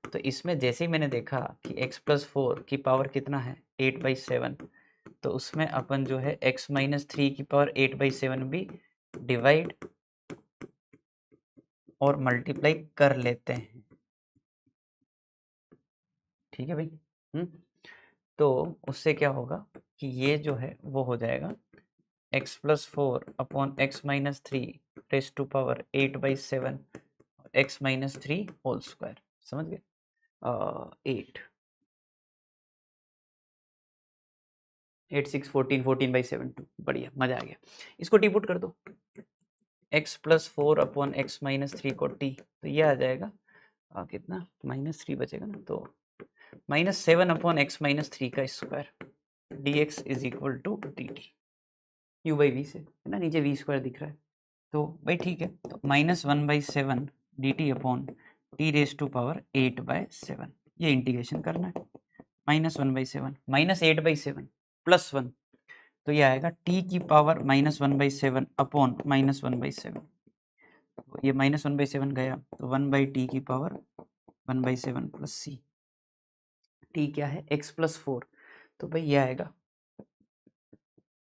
तो इसमें जैसे ही मैंने देखा कि x + 4 की पावर कितना है 8/7, तो उसमें अपन जो है x - 3 की पावर 8/7 भी डिवाइड और मल्टीप्लाई कर लेते हैं। ठीक है भाई। तो उससे क्या होगा कि ये जो है वो हो जाएगा x + 4 upon x - 3 raise to power 8/7 x - 3 whole square. समझ गए? 8 6 14 14/7 2। बढ़िया, मजा आ गया। इसको टी पुट कर दो, x + 4 अपॉन x - 3 को t, तो ये आ जाएगा कितना -3 बचेगा ना, तो -7 अपॉन x - 3 का square dx is equal to dt, u/v से, है ना, नीचे v² दिख रहा है। तो भाई ठीक है, तो -1/7 dt upon t raise to power 8/7, ये इंटीग्रेशन करना है। -1/7 -8/7 + 1, तो ये आएगा t की पावर -1/7 अपॉन -1/7, ये -1/7 गया तो 1/t की पावर 1/7 + c। t क्या है x + 4, तो भाई ये आएगा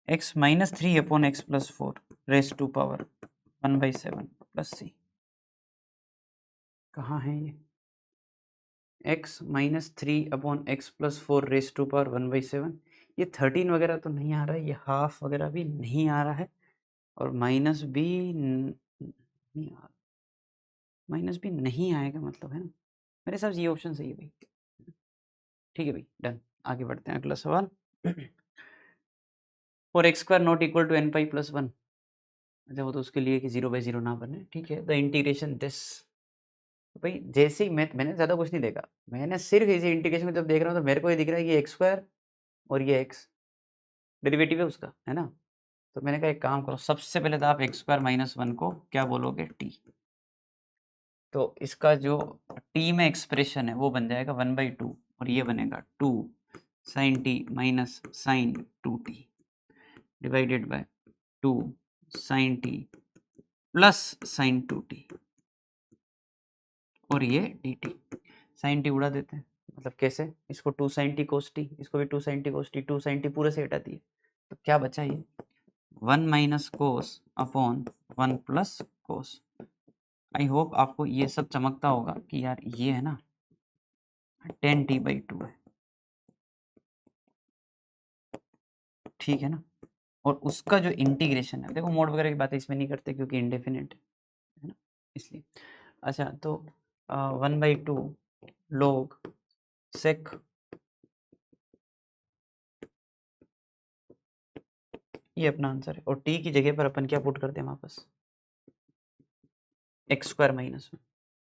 x - 3 upon x + 4 raise to power 1/7 + c। कहाँ है ये? x - 3 upon x + 4 raise to power 1/7, ये 13 वगैरह तो नहीं आ रहा है, ये हाफ वगैरह भी नहीं आ रहा है, और माइनस भी नहीं आ, माइनस भी नहीं आएगा, मतलब है ना, मेरे हिसाब से ये ऑप्शन सही है भाई। ठीक है भाई, डन। आगे बढ़ते हैं, अगला सवाल। For x² not equal to n π + 1, अच्छा वो तो उसके लिए कि 0/0 ना बने, ठीक है। द इंटीग्रेशन दिस, भाई जैसे ही मैंने ज़्यादा कुछ नहीं देखा, मैंने सिर्फ इसे इंटीग्रेशन में जब देख रहा हूँ तो मेरे को ये दिख रहा है कि x² और ये x डेरिवेटिव है उसका, है ना। तो मैंने कहा एक काम करो, सबसे पहले तो आप x² - 1 को क्या बोलोगे, t, तो इसका जो t में एक्सप्रेशन है वो बन जाएगा 1/2, और ये बनेगा 2 sin t minus sin 2t divided by 2 sin t plus sin 2t, और ये dt। sin t उड़ा देते हैं, मतलब कैसे, इसको 2 sin t cos t, इसको भी 2 sin t cos t, 2 sin t पूरे से हटा दिए, तो क्या बचा ये 1 - cos upon 1 + cos। I hope आपको ये सब चमकता होगा कि यार ये है ना 10t/2 है, ठीक है ना। और उसका जो इंटीग्रेशन है, देखो मोड वगैरह की बातें इसमें नहीं करते क्योंकि इंडेफिनिट है ना, इसलिए। अच्छा, तो 1/2 log sec, ये अपना आंसर है, और t की जगह पर अपन क्या पुट करते हैं वापस, x² - 1,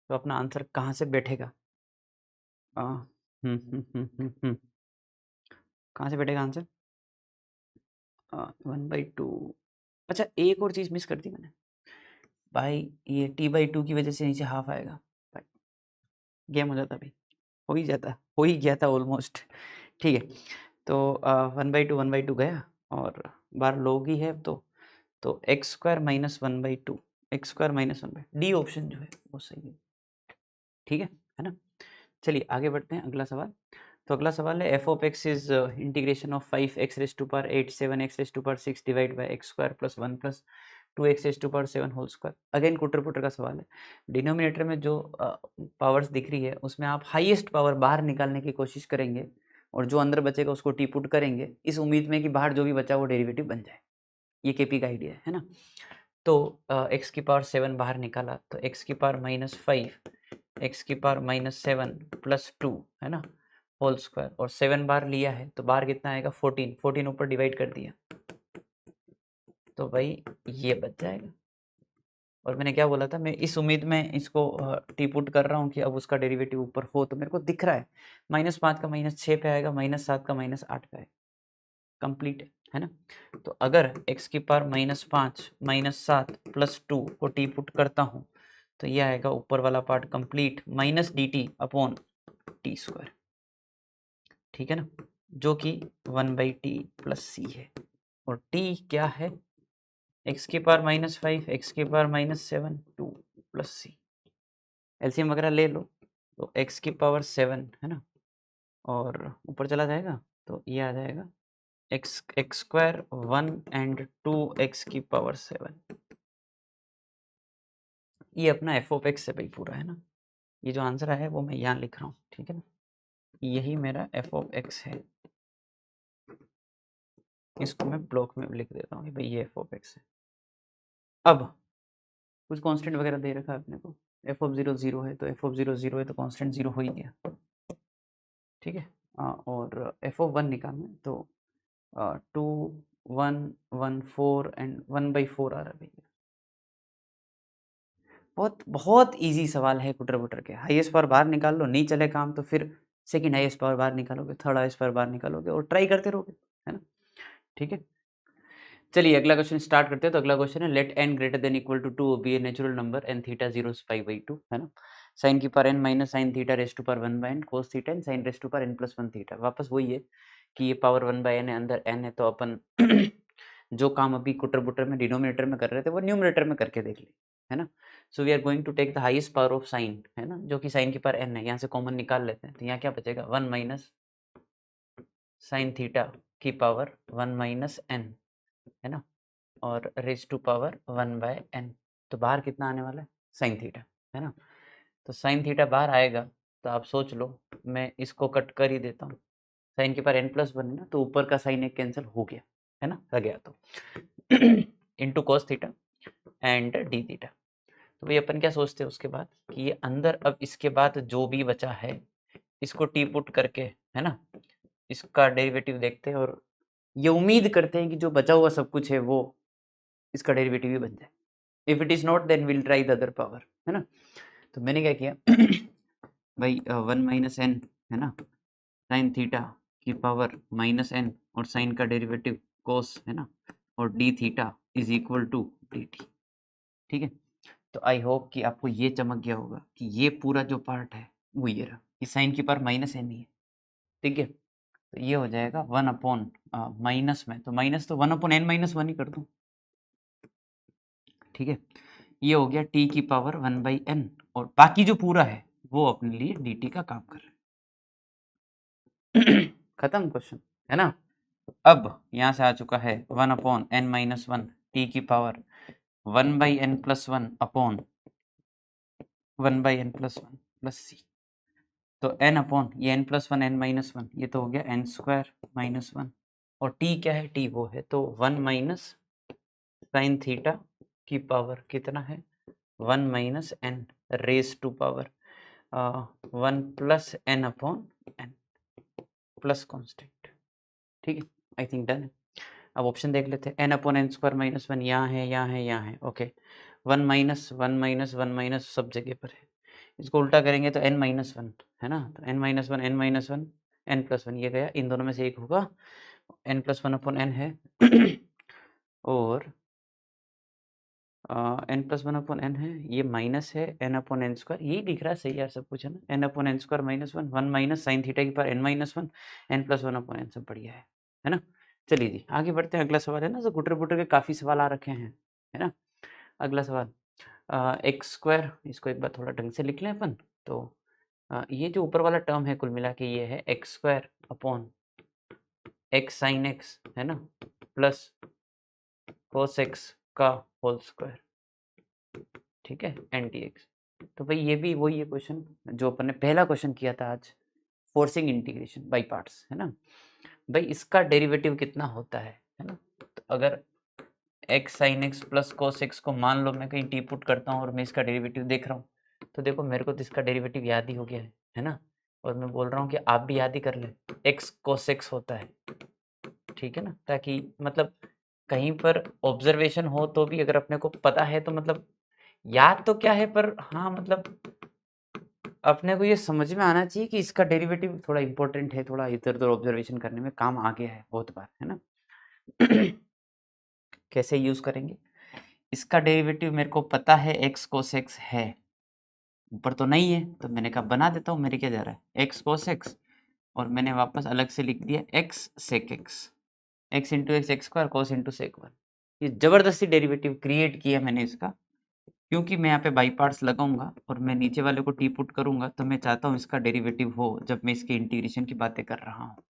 तो अपना आंसर कहाँ से बैठेगा, कहाँ से बैठेगा आंसर, 1/2। अच्छा, एक और चीज़ मिस कर दी मैंने भाई, ये t/2 की वजह से नीचे हाफ आएगा भाई, गेम हो जाता भाई, हो ही गया था ऑलमोस्ट। ठीक है, तो 1/2 गया, और बार लोग ही है अब तो x² - 1/2, x² - 1/2, डी ऑप्शन जो है वो सही है, ठीक है ना। चलिए आगे बढ़ते हैं, अगला सवाल। तो अगला सवाल है f(x) is integration of 5x⁸8 7x⁸6 divide by x² + 1 + 2x⁸7 whole square. Again कुटर पुटर का सवाल है, डिनोमिनेटर में जो पावर्स दिख रही है उसमें आप हाईएस्ट पावर बाहर निकालने की कोशिश करेंगे, और जो अंदर बचेगा उसको टी पुट करेंगे, इस उम्मीद में कि बाहर जो भी बचा वो डेरिवेटिव बन जाए। ये केपी का आइडिया है ना। तो x की पावर 7 बाहर निकाला, तो x की पावर -5 x की पावर -7 + 2, है ना, होल स्क्वायर और 7 बार लिया है तो बार कितना आएगा 14, 14 ऊपर डिवाइड कर दिया तो भाई ये बच जाएगा। और मैंने क्या बोला था, मैं इस उम्मीद में इसको टी पुट कर रहा हूँ कि अब उसका डेरिवेटिव ऊपर हो, तो मेरे को दिख रहा है -5 का -6 पे आएगा, -7 का -8 पे आएगा, कंप्लीट है ना। तो अगर x की पावर -5 -7 +2 को टी पुट करता हूँ तो ये आएगा ऊपर वाला part complete -dt upon T square, ठीक है ना, जो कि 1/t + c है। और t क्या है, x की पावर -5 x की पावर -7 2 + c, एलसीएम वगैरह ले लो तो x की पावर 7 है ना, और ऊपर चला जाएगा तो ये आ जाएगा x स्क्वायर 1 एंड 2x की पावर 7। ये अपना एफ ऑफ एक्स से भाई पूरा है ना, ये जो आंसर है वो मैं यहाँ लिख रहा हूँ, ठीक है ना, यही मेरा एफ ऑफ एक्स है। इसको मैं ब्लॉक में लिख देता हूँ कि भाई ये एफ ऑफ एक्स है। अब कुछ कांस्टेंट वगैरह दे रखा है अपने को, एफ ऑफ 0 0 है तो एफ ऑफ 0 0 है तो कांस्टेंट 0 हो ही गया, ठीक है। और एफ ऑफ 1 निकालना है तो 2 1 1 4 एंड 1/4 आ रहा है भैया। बहुत बहुत इजी सवाल है कुटर बुटर के, हाईएस्ट पावर बाहर निकाल लो, नहीं चले काम तो फिर सेकंड हाईएस्ट पावर बाहर निकालोगे, थर्ड हाईएस्ट पावर बाहर निकालोगे और ट्राई करते रहोगे, है ना, ठीक है। चलिए अगला क्वेश्चन स्टार्ट करते हैं। तो अगला क्वेश्चन है let n greater than equal to 2 be a natural number and theta 0 π/2 है ना, साइन की power n minus sine theta raise to power 1/n cos theta and sine raise to power n+1 theta. वापस वही है कि ये power 1/n है, अंदर n है, तो अपन जो काम अभी कुटर बुटर में डिनोमिनेटर में कर रहे थे वो न्यूमरेटर में करके देख ले, है ना। So we are going to take the highest power of sine, है ना, जो कि साइन की पावर n है, यहाँ से कॉमन निकाल लेते हैं तो यहाँ क्या बचेगा 1 माइनस साइन थीटा की पावर 1 माइनस n, है ना, और रेज टू पावर 1/n। तो बाहर कितना आने वाला है साइन थीटा, है ना। तो साइन थीटा बाहर आएगा तो आप सोच लो, मैं इसको कट कर ही देता हूँ, साइन के पावर n+1 है ना, तो ऊपर का साइन एक कैंसिल हो गया, है ना, रह गया तो into cos theta and D theta. तो भाई अपन क्या सोचते हैं उसके बाद कि ये अंदर अब इसके बाद जो भी बचा है इसको टी पुट करके, है ना, इसका डेरिवेटिव देखते हैं और ये उम्मीद करते हैं कि जो बचा हुआ सब कुछ है वो इसका डेरिवेटिव ही बन जाए। If it is not then will try the other power, है ना। तो मैंने क्या किया भाई 1 माइनस एन, है ना, साइन थीटा की पावर -n और साइन का डेरिवेटिव कोस, है ना, और d theta is equal to d t, ठीक है। तो आई होप कि आपको ये चमक गया होगा कि ये पूरा जो पार्ट है वो ये रहा, ये साइन की पावर -n ही है, ठीक है। तो ये हो जाएगा 1 अपॉन माइनस में, तो माइनस तो 1 अपॉन n-1 ही कर दूँ, ठीक है। ये हो गया t की पावर 1/n और बाकी जो पूरा है वो अपने लिए dt का काम कर रहा है। खत्म क्वेश्चन, है ना। अब यहाँ से आ चुका है 1 अपॉन n-1 t की power 1/n+1 upon 1/n+1 plus c। तो n अपॉन ये n+1 n-1 ये तो हो गया n² -1 और t क्या है, t वो है तो 1 माइनस साइन थीटा की पावर कितना है 1 minus n raise to power 1 plus n upon n plus constant, ठीक है। आई थिंक डन है। अब ऑप्शन देख लेते हैं, n अपॉन n² -1 यहाँ है, यहाँ है, यहाँ है, ओके। 1 माइनस 1 माइनस 1 माइनस सब जगह पर है, इसको उल्टा करेंगे तो n-1 है ना, तो n-1 n-1 n+1 ये गया, इन दोनों में से एक होगा, n+1 अपॉन n है और n+1 अपॉन n है, ये माइनस है n अपॉन n², यही दिख रहा है सही यार सब कुछ, है ना, n upon n² -1 1 minus sine theta की power n-1 n+1 upon n सब बढ़िया है ना। चलिए जी आगे बढ़ते हैं, अगला सवाल है ना, तो गुटर बुटर के काफ़ी सवाल आ रखे हैं, है ना। अगला सवाल x², इसको एक बार थोड़ा ढंग से लिख लें अपन, तो ये जो ऊपर वाला टर्म है कुल मिला के ये है x² अपॉन x साइन x, है ना, प्लस cos x का होल स्क्वायर, ठीक है, एंटी एक्स। तो भाई ये भी वही है क्वेश्चन जो अपन ने पहला क्वेश्चन किया था आज, फोर्सिंग इंटीग्रेशन बाय पार्ट्स, है ना। भाई इसका डेरिवेटिव कितना होता है ना, तो अगर x साइन x प्लस cos x को मान लो मैं कहीं टी पुट करता हूँ और मैं इसका डेरिवेटिव देख रहा हूँ, तो देखो मेरे को तो इसका डेरिवेटिव याद ही हो गया है ना, और मैं बोल रहा हूँ कि आप भी याद ही कर लें, x cos x होता है, ठीक है ना, ताकि मतलब कहीं पर ऑब्जर्वेशन हो तो भी अगर अपने को पता है तो मतलब याद तो क्या है पर हाँ मतलब अपने को ये समझ में आना चाहिए कि इसका डेरिवेटिव थोड़ा इंपॉर्टेंट है, थोड़ा इधर उधर ऑब्जर्वेशन करने में काम आ गया है बहुत बार, है ना। कैसे यूज करेंगे, इसका डेरिवेटिव मेरे को पता है x cos x है, ऊपर तो नहीं है तो मैंने कहा बना देता हूँ, मेरे क्या जा रहा है x cos x, और मैंने वापस अलग से लिख दिया x sec x, x into x x square cos into sec one. ये जबरदस्ती डेरिवेटिव क्रिएट किया मैंने इसका, क्योंकि मैं यहाँ पे बाई पार्ट्स लगाऊंगा और मैं नीचे वाले को टी पुट करूंगा, तो मैं चाहता हूँ इसका डेरिवेटिव हो जब मैं इसके इंटीग्रेशन की बातें कर रहा हूँ।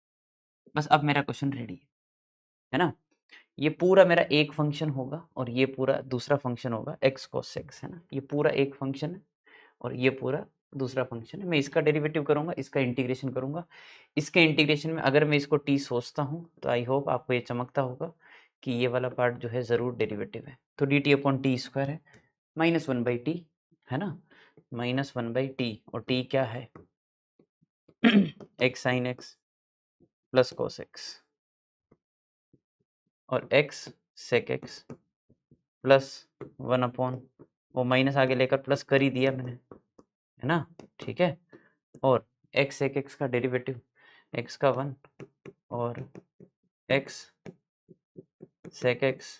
बस अब मेरा क्वेश्चन रेडी है ना। ये पूरा मेरा एक फंक्शन होगा और ये पूरा दूसरा फंक्शन होगा x cos x, है ना। ये पूरा एक फंक्शन है और ये पूरा दूसरा फंक्शन है। मैं इसका डेरिवेटिव करूंगा, इसका इंटीग्रेशन करूंगा। इसके इंटीग्रेशन में अगर मैं इसको t सोचता हूँ तो आई होप आपको ये चमकता होगा कि ये वाला पार्ट जो है ज़रूर डेरिवेटिव है। तो D T upon T square है -1/t, है ना, -1/t, और t क्या है x sin x plus cos x, और x sec x प्लस 1/, वो माइनस आगे लेकर प्लस कर ही दिया मैंने, है ना, ठीक है। और x sec x का डेरिवेटिव x का 1 और x sec x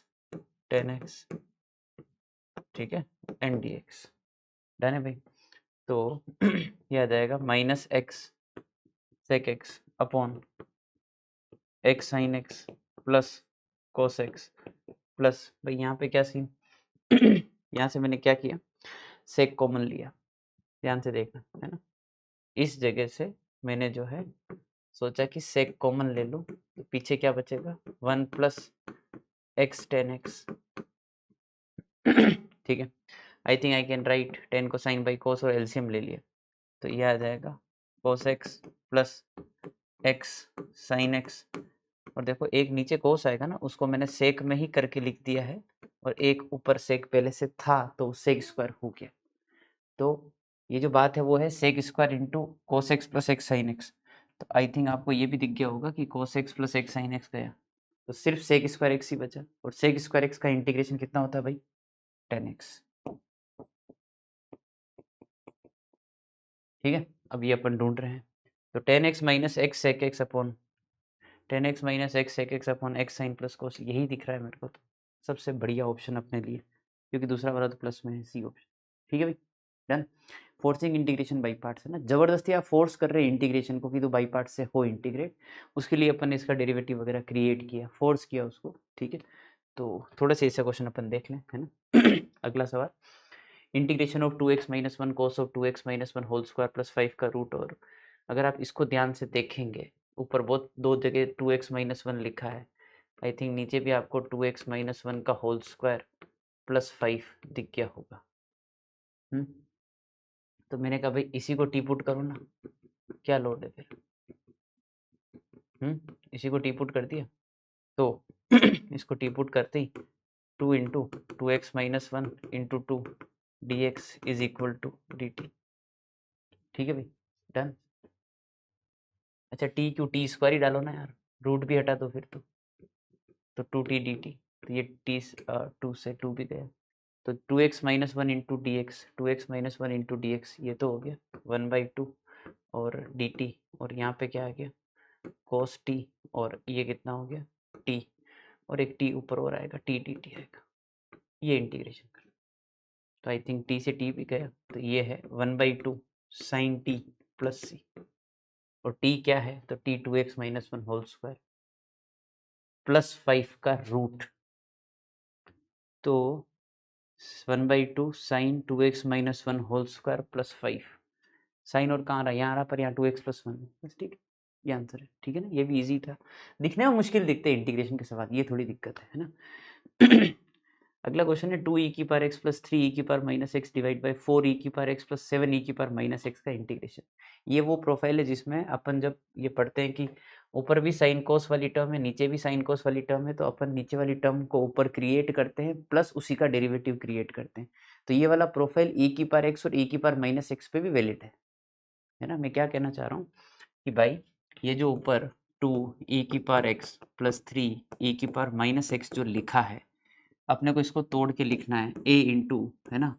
tan x, ठीक है, एन डी एक्स, डन है भाई। तो यह आ जाएगा -x sec x upon x sin x plus cos x plus, भाई यहाँ पे क्या सीन यहाँ से मैंने क्या किया, सेक कॉमन लिया, ध्यान से देखना, है ना। इस जगह से मैंने जो है सोचा कि सेक कॉमन ले लो, तो पीछे क्या बचेगा 1 प्लस x tan x, ठीक है। I think I can write 10 को साइन बाई कोस और एलसीएम ले लिया, तो ये आ जाएगा cos x plus x sin x, और देखो एक नीचे कोस आएगा ना, उसको मैंने सेक में ही करके लिख दिया है, और एक ऊपर सेक पहले से था तो सेक स्क्वायर हो गया। तो ये जो बात है वो है sec square into cos x plus x sine x. तो आई थिंक आपको ये भी दिख गया होगा कि कोस x plus x sine x गया, तो सिर्फ सेक स्क्वायर एक्स ही बचा, और सेक स्क्वायर एक्स का इंटीग्रेशन कितना होता है भाई 10x, ठीक है। अब ये अपन ढूंढ रहे हैं, तो 10x minus x sec x upon 10x minus x sec x upon x sine plus cos, यही दिख रहा है मेरे को, तो सबसे बढ़िया ऑप्शन अपने लिए, क्योंकि दूसरा वाला तो प्लस में है, सी ऑप्शन, ठीक है भाई, done. Forcing integration by parts है ना, जबरदस्ती आप फोर्स कर रहे हैं इंटीग्रेशन को कि तो बाई पार्ट से हो इंटीग्रेट, उसके लिए अपन ने इसका डेरिवेटिव वगैरह क्रिएट किया, फोर्स किया उसको, ठीक है। तो थोड़ा सा ऐसा क्वेश्चन अपन देख लें, है ना। अगला सवाल, integration of 2x minus 1 cos of 2x minus 1 whole square plus 5 का रूट, और अगर आप इसको ध्यान से देखेंगे ऊपर बहुत दो जगह 2x माइनस 1 लिखा है, आई थिंक नीचे भी आपको 2x माइनस 1 का होल स्क्वायर प्लस 5 दिख गया होगा। तो मैंने कहा भाई इसी को टी पुट करो ना, क्या लोड है फिर, इसी को टी पुट कर दिया, तो इसको टी पुट करते ही 2 into 2x minus 1 into 2 d x is equal to d t, ठीक है भाई, डन। अच्छा टी क्यू, टी स्क्वायर ही डालो ना यार, रूट भी हटा दो फिर तो 2t dt, तो ये t 2 से 2 भी गया, तो 2x minus 1 into D x, 2x minus 1 into D x, ये तो हो गया 1/2 और dt, और यहाँ पे क्या आ गया cos t, और ये कितना हो गया t, और एक t ऊपर और आएगा t dt आएगा, ये इंटीग्रेशन कर, तो आई थिंक t से t भी गया, तो ये है 1/2 साइन t प्लस c, और t क्या है तो t 2x minus 1 whole square plus 5 का रूट, तो 1/2 sine 2x minus 1 whole square plus 5, sine और कहाँ रहा, यहाँ रहा, पर यहाँ 2x प्लस 1, बस ठीक है, ये आंसर है, ठीक है ना। ये भी इजी था, दिखने में मुश्किल दिखते हैं इंटीग्रेशन के सवाल, ये थोड़ी दिक्कत है ना। अगला क्वेश्चन है 2e की पावर x प्लस 3e की power minus x divide by 4e की पावर x प्लस 7e की पावर माइनस एक्स का इंटीग्रेशन। ये वो प्रोफाइल है जिसमें अपन जब ये पढ़ते हैं कि ऊपर भी साइन कोस वाली टर्म है, नीचे भी साइन कोस वाली टर्म है, तो अपन नीचे वाली टर्म को ऊपर क्रिएट करते हैं प्लस उसी का डेरिवेटिव क्रिएट करते हैं। तो ये वाला प्रोफाइल e की पावर x और e की पावर माइनस एक्स पे भी वैलिड है, है ना। मैं क्या कहना चाह रहा हूँ कि भाई ये जो ऊपर 2e⁻x + 3e⁻−x जो लिखा है, अपने को इसको तोड़ के लिखना है a इंटू, है ना,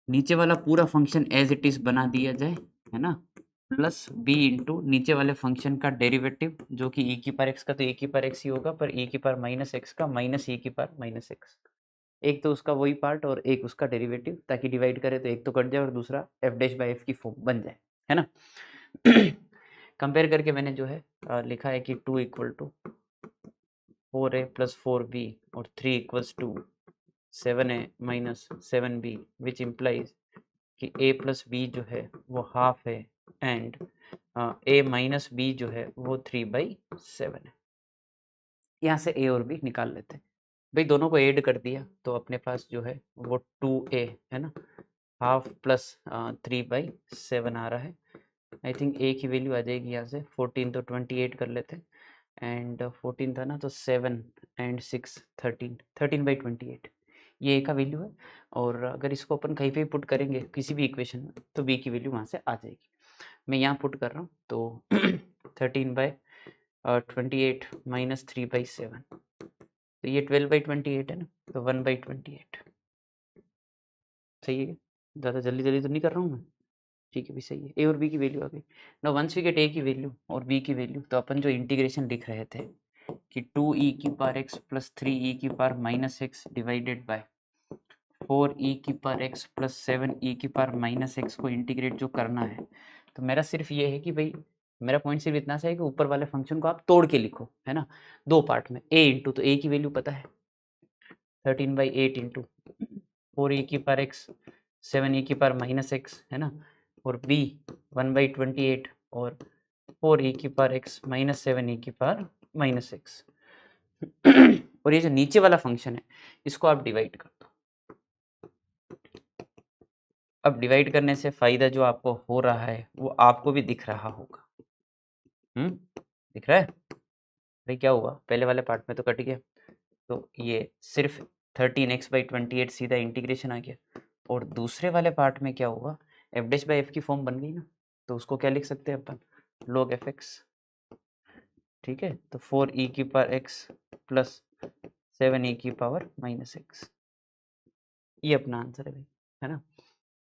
नीचे वाला पूरा फंक्शन एज इट इज बना दिया जाए, है ना, प्लस b इंटू नीचे वाले फंक्शन का डेरिवेटिव जो कि e⁻x का तो e⁻x ही होगा, पर e⁻−x का माइनस e⁻−x, एक तो उसका वही पार्ट और एक उसका डेरिवेटिव, ताकि डिवाइड करे तो एक तो कट जाए और दूसरा f'/f की फॉर्म बन जाए, है ना। कंपेयर करके मैंने जो है लिखा है कि 2 = 4a + 4b और 3 = 7a - 7b, विच इम्प्लाइज कि a + b जो है वो हाफ है एंड a - b जो है वो 3/7 है। यहाँ से a और b निकाल लेते हैं भाई, दोनों को ऐड कर दिया तो अपने पास जो है वो 2a, है ना, हाफ प्लस 3/7 आ रहा है। आई थिंक a की वैल्यू आ जाएगी यहाँ से 14, तो 28 कर लेते हैं, एंड 14 था ना तो 7 एंड 6 13/28, ये a का वैल्यू है। और अगर इसको अपन कहीं पे पुट करेंगे किसी भी इक्वेशन में तो b की वैल्यू वहाँ से आ जाएगी। मैं यहाँ पुट कर रहा हूँ तो 13/28 - 3/7, तो ये 12/28 है ना, तो 1/28 सही है। ज़्यादा जल्दी जल्दी तो नहीं कर रहा हूँ मैं, ठीक है भी सही है। ए और बी की वैल्यू आ गई। Now once we get a की वैल्यू और बी की वैल्यू, तो अपन जो इंटीग्रेशन लिख रहे थे कि 2e⁻x + 3e⁻−x divided by 4e⁻x + 7e⁻−x को इंटीग्रेट जो करना है, तो मेरा सिर्फ ये है कि भाई मेरा पॉइंट सिर्फ इतना सा है कि ऊपर वाले फंक्शन को आप तोड़ के लिखो, है ना, दो पार्ट में। a इंटू, तो a की वैल्यू पता है 13/8 इंटू 4e⁻x 7e⁻−x, है ना, और b 1/28 और 4e⁻x - 7e⁻−x। और ये जो नीचे वाला फंक्शन है इसको आप डिवाइड कर दो। अब डिवाइड करने से फायदा जो आपको हो रहा है वो आपको भी दिख रहा होगा। दिख रहा है भाई, क्या हुआ पहले वाले पार्ट में तो कट गया, तो ये सिर्फ 13x/28 सीधा इंटीग्रेशन आ गया। और दूसरे वाले पार्ट में क्या होगा, f'/f की फॉर्म बन गई ना, तो उसको क्या लिख सकते हैं अपन, log fx, ठीक है। तो 4e⁻x + 7e⁻−x, ये अपना आंसर है भाई, है ना।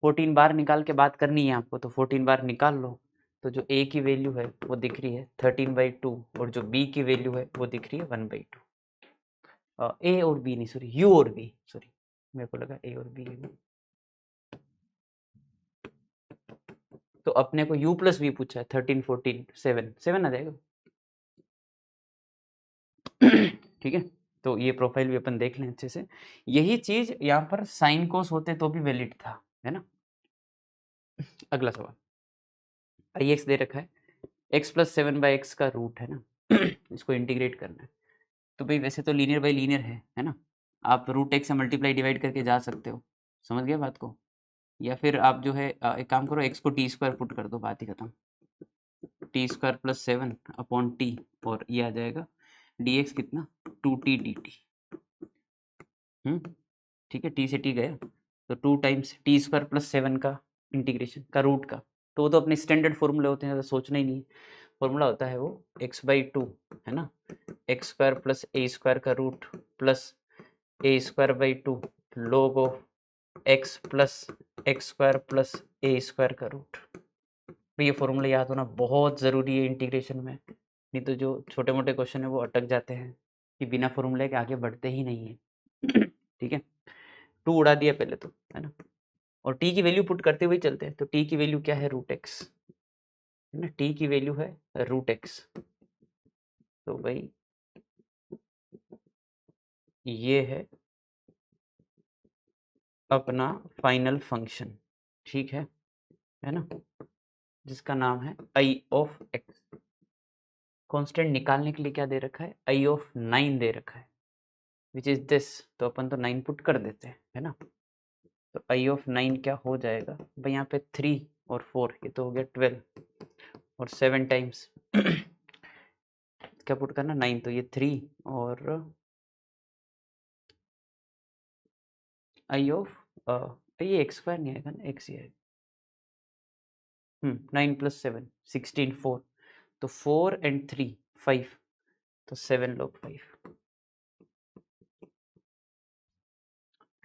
14 बार निकाल के बात करनी है आपको, तो 14 बार निकाल लो, तो जो a की वैल्यू है वो दिख रही है 13/2 और जो b की वैल्यू है वो दिख रही है 1/2। ए और बी नहीं, सॉरी यू और बी, सॉरी मेरे को लगा ए और बी। तो अपने को u + v पूछा है, 13 14 7 आ जाएगा। ठीक है, तो ये प्रोफाइल भी अपन देख लें अच्छे से। यही चीज यहाँ पर साइन कोस होते तो भी वैलिड था, है ना। अगला सवाल, ix दे रखा है, x + 7/x का रूट, है ना, इसको इंटीग्रेट करना है। तो भाई वैसे तो लीनियर बाई लीनियर है ना, आप √x से मल्टीप्लाई डिवाइड करके जा सकते हो, समझ गए बात को। या फिर आप जो है एक काम करो, x को t² पुट कर दो, बात ही खत्म। t² + 7/t, और ये आ जाएगा dx कितना 2t dt। ठीक है, t से t गया तो 2 टाइम्स t² + 7 का इंटीग्रेशन का रूट का, तो वो तो अपने स्टैंडर्ड फॉर्मूले होते हैं, ज़्यादा सोचना ही नहीं। फॉर्मूला होता है वो x/2, है ना, x² + a² का root plus a²/2 log of x + x² + a² का रूट। तो ये फॉर्मूला याद होना बहुत ज़रूरी है इंटीग्रेशन में, नहीं तो जो छोटे मोटे क्वेश्चन है वो अटक जाते हैं कि बिना फॉर्मूले के आगे बढ़ते ही नहीं है। ठीक है, 2 उड़ा दिया पहले तो, है ना, और t की वैल्यू पुट करते हुए चलते हैं। तो t की वैल्यू क्या है, √x, है ना, t की वैल्यू है √x। तो भाई ये है अपना फाइनल फंक्शन, ठीक है ना, जिसका नाम है i ऑफ x। कांस्टेंट निकालने के लिए क्या दे रखा है, i ऑफ 9 दे रखा है, विच इज दिस, तो अपन तो 9 पुट कर देते हैं, है ना। तो i ऑफ 9 क्या हो जाएगा भाई, यहाँ पे 3 और 4, ये तो हो गया 12, और 7 टाइम्स क्या पुट करना 9, तो ये 3 और i ऑफ ये x² नहीं आएगा ना, x ही आएगा, 9 + 7 16 4, तो 4 and 3 5, तो 7 log 5,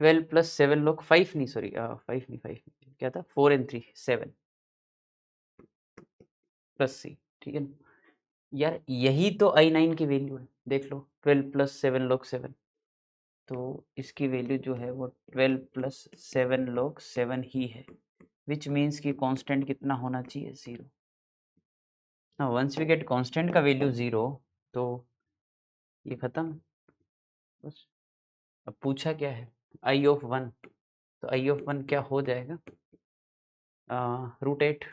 12 + 7 log 5 नहीं, सॉरी 5 नहीं, 5 क्या था, 4 and 3 7 प्लस C, ठीक है ना यार, यही तो I9 की वैल्यू है, देख लो 12 + 7 log 7, तो इसकी वैल्यू जो है वो 12 + 7 log 7 ही है, विच मीन्स कि कांस्टेंट कितना होना चाहिए, 0। Now once we get constant का वैल्यू 0, तो ये खत्म बस। अब पूछा क्या है, I of 1, तो I of 1 क्या हो जाएगा, √8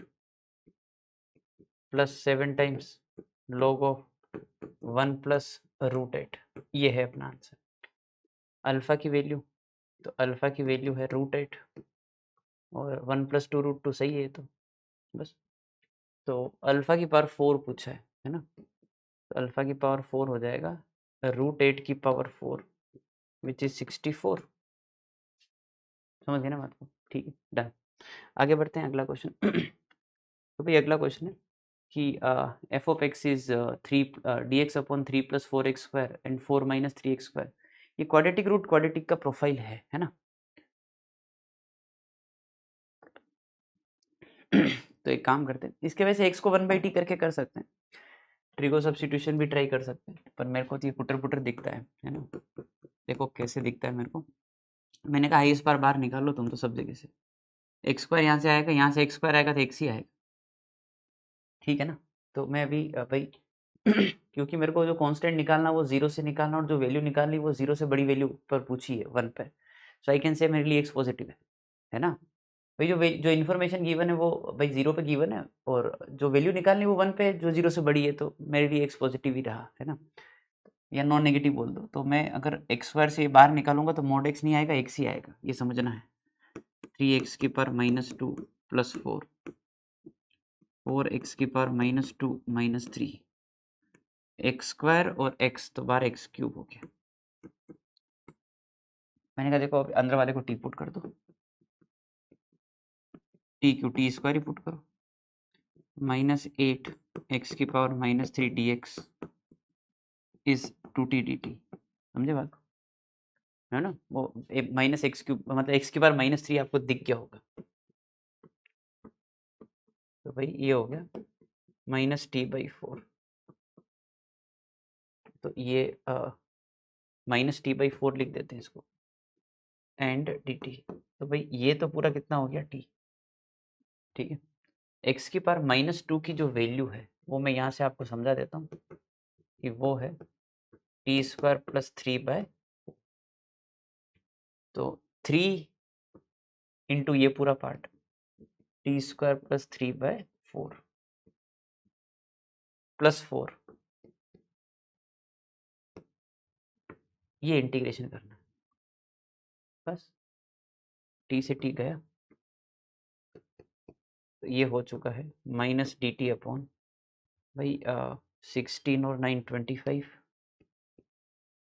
+ 7 times log of 1 + √8, ये है अपना आंसर। अल्फा की वैल्यू, तो अल्फा की वैल्यू है √8 और 1 + 2 √2 सही है, तो बस। तो अल्फा की पावर 4 पूछा है ना, तो अल्फा की पावर 4 हो जाएगा √8 की पावर 4 विच इज 64। समझ गए ना बात को, ठीक है, डन। आगे बढ़ते हैं, अगला क्वेश्चन। तो भाई अगला क्वेश्चन है कि F of x is 3 dx/3 + 4x² and 4 - 3x², ये क्वाड्रेटिक रूट क्वाड्रेटिक का प्रोफाइल है ना। तो एक काम करते हैं, इसके वजह से एक्स को 1/t करके कर सकते हैं, ट्रिगो सब्स्टिट्यूशन भी ट्राई कर सकते हैं, पर मेरे को तो ये पुटर पुटर दिखता है ना। देखो कैसे दिखता है मेरे को, मैंने कहा इस बार बाहर निकालो तुम तो सब जगह से, x² यहाँ से आएगा, यहाँ से x² आएगा तो x ही आएगा, ठीक है ना। तो मैं अभी भाई क्योंकि मेरे को जो कांस्टेंट निकालना वो 0 से निकालना, और जो वैल्यू निकालनी वो 0 से बड़ी वैल्यू पर पूछी है 1 पे, सो आई कैन से मेरे लिए x पॉजिटिव है ना। भाई जो इन्फॉर्मेशन गिवन है वो भाई 0 पे गिवन है, और जो वैल्यू निकालनी वो 1 पे जो 0 से बड़ी है, तो मेरे लिए x पॉजिटिव ही रहा है ना, या नॉन नेगेटिव बोल दो। तो मैं अगर x² से बाहर निकालूंगा तो mod x नहीं आएगा, x ही आएगा, ये समझना है। 3x की पावर -2 + 4, 4x की पावर -2 - 3, x² और x तो बाहर x³ हो गया। मैंने कहा देखो अब अंदर वाले को t पुट कर दो, t² ही पुट करो, -8x की power -3 dx is 2t dt, समझे बात है ना। वो -x³ मतलब x की पावर -3 आपको दिख गया होगा, तो भाई ये हो गया -t/4, तो ये -t/4 लिख देते हैं इसको, एंड dt, तो भाई ये तो पूरा कितना हो गया t, ठीक है। x की पावर -2 की जो वैल्यू है वो मैं यहाँ से आपको समझा देता हूँ कि वो है t² + 3/, तो 3 इंटू ये पूरा पार्ट t² + 3/4 + 4, ये इंटीग्रेशन करना है बस, t से t गया, तो ये हो चुका है -dt अपॉन भाई 16 और 9 25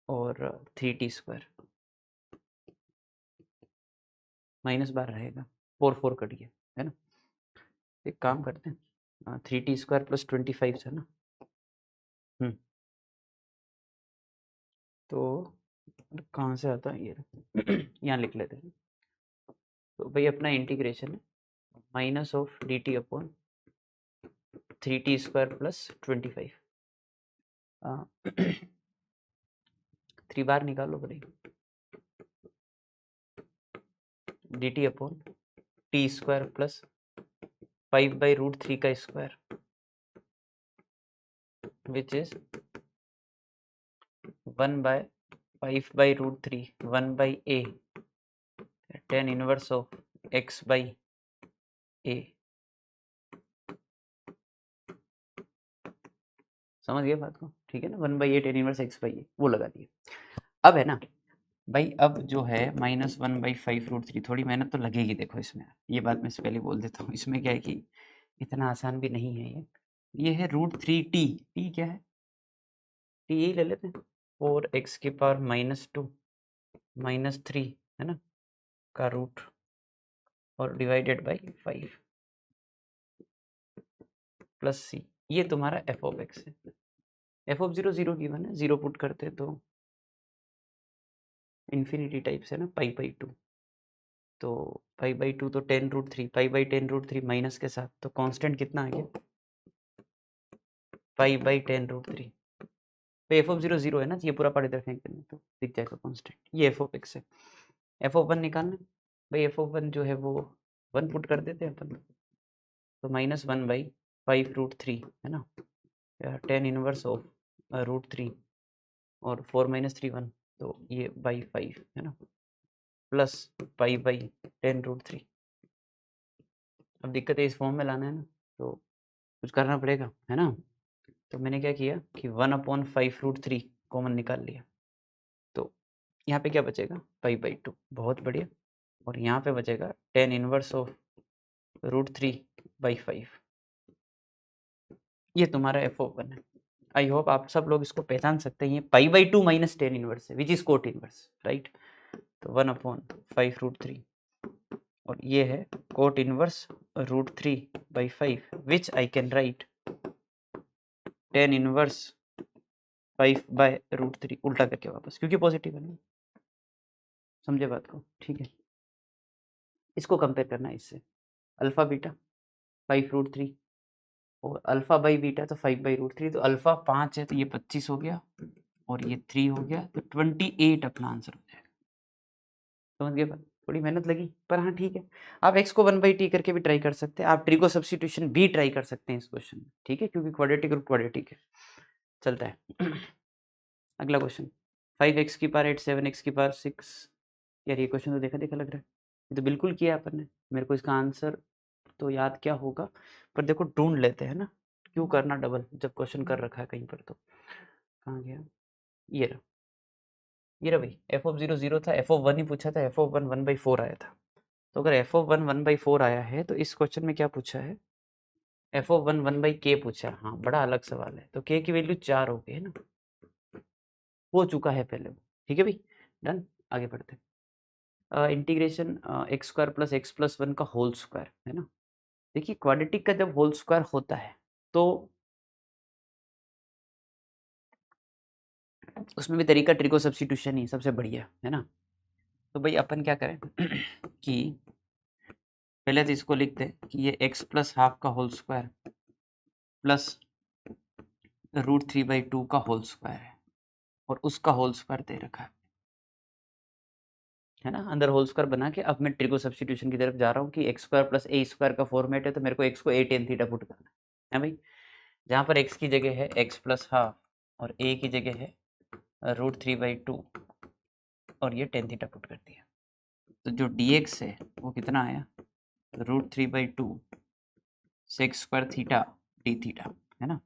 और 3t², -12 रहेगा, 4 4 कट गया है ना। एक काम करते हैं 3t² + 25 है ना, तो कहाँ से आता है ये यहाँ लिख लेते हैं। तो भाई अपना इंटीग्रेशन है -dt अपॉन 3t² + 25, 3 बार निकालो भाई, dt अपॉन t² + 5/√3 का square which is 1/5/√3 1/a tan inverse of x/a, समझ गए बात को, ठीक है ना। 1/a tan इनवर्स x/a वो लगा दिए। अब है ना भाई, अब जो है -1/5√3, थोड़ी मेहनत तो लगेगी देखो इसमें, ये बात मैं से पहले बोल देता हूँ। इसमें क्या है कि इतना आसान भी नहीं है ये है √3t, t क्या है, t यही ले लेते हैं, 4x की पावर -2 - 3 है ना का रूट और डिवाइडेड बाई 5, प्लस सी, ये तुम्हारा एफ ऑफ एक्स है। एफ ऑफ 0 0 गिवन है, 0 पुट करते हैं तो इन्फिनिटी टाइप से ना पाई/2, तो पाई/2 तो 10√3, पाई/10√3 माइनस के साथ, तो कांस्टेंट कितना आ गया पाई/10√3। तो एफ ऑफ 0 0 है ना, तो ये पूरा पार्ट इधर फेंक देना तो दिख जाएगा कांस्टेंट, ये एफ ऑफ एक्स है। एफ ऑफ 1 निकालना भाई, एफ ऑफ 1 जो है वो 1 पुट कर देते हैं अपन, तो -1/5√3 है ना, 10 इनवर्स ऑफ √3 और 4 - 3 1, तो ये बाई 5 है ना, प्लस पाई/10√3। अब दिक्कत है इस फॉर्म में लाना है ना, तो कुछ करना पड़ेगा है ना। तो मैंने क्या किया कि 1/5√3 कॉमन निकाल लिया, तो यहाँ पे क्या बचेगा पाई/2, बहुत बढ़िया। और यहाँ पे बचेगा 10 इनवर्स ऑफ √3/5, ये तुम्हारा एफ ऑफ 1 है। आई होप आप सब लोग इसको पहचान सकते हैं, पाई/2 माइनस 10 इनवर्स है, which is cot inverse, right. तो 1/5√3 और ये है cot inverse √3/5, which I can write 10 inverse 5/√3 उल्टा करके वापस, क्योंकि पॉजिटिव है ना, समझे बात को, ठीक है। इसको कंपेयर करना है इससे, अल्फा बीटा 5√3 और अल्फा बाई बीटा तो 5/√3, तो अल्फा 5 है तो ये 25 हो गया और ये 3 हो गया, तो 28 अपना आंसर हो जाएगा। समझ गए बात, थोड़ी मेहनत लगी पर हाँ ठीक है। आप x को 1/t करके भी ट्राई कर सकते हैं, आप ट्रिको सब्स्टिट्यूशन भी ट्राई कर सकते हैं इस क्वेश्चन में, ठीक है, क्योंकि क्वाड्रेटिक और क्वाड्रेटिक है, चलता है। अगला क्वेश्चन 5x⁸ 7x⁶। यार ये क्वेश्चन तो देखा देखा लग रहा है, ये तो बिल्कुल किया अपन ने, मेरे को इसका आंसर तो याद क्या होगा, पर देखो ढूंढ लेते हैं ना, क्यों करना डबल जब क्वेश्चन कर रखा है कहीं पर। तो कहाँ गया, ये रहा, ये रहा भाई, एफ ऑफ 0 0 था, एफ ऑफ 1 ही पूछा था, एफ ऑफ 1 1/4 आया था। तो अगर एफ ऑफ 1 1/4 आया है तो इस क्वेश्चन में क्या पूछा है, एफ ऑफ 1 1/k पूछा है। हाँ बड़ा अलग सवाल है, तो k की वैल्यू 4 हो गई है ना, हो चुका है पहले वो, ठीक है भाई, डन। आगे बढ़ते हैं, इंटीग्रेशन x² + x + 1 का होल स्क्वायर है ना। देखिए क्वाड्रेटिक का जब होल स्क्वायर होता है तो उसमें भी तरीका ट्रिको सब्स्टिट्यूशन ही सबसे बढ़िया है ना। तो भाई अपन क्या करें कि पहले तो इसको लिखते हैं कि ये x + ½ का होल स्क्वायर प्लस √3/2 का होल स्क्वायर है और उसका होल स्क्वायर दे रखा है ना, अंदर होल स्क्वायर बना के अब मैं ट्रिको सब्स्टिट्यूशन की तरफ जा रहा हूँ कि x² + a² का फॉर्मेट है, तो मेरे को x को a tan थीटा पुट करना है भाई, जहाँ पर x की जगह है x + ½ और a की जगह है √3/2 और ये tan थीटा पुट कर दिया, तो जो dx है वो कितना आया √3/2 sec² थीटा d थीटा है ना,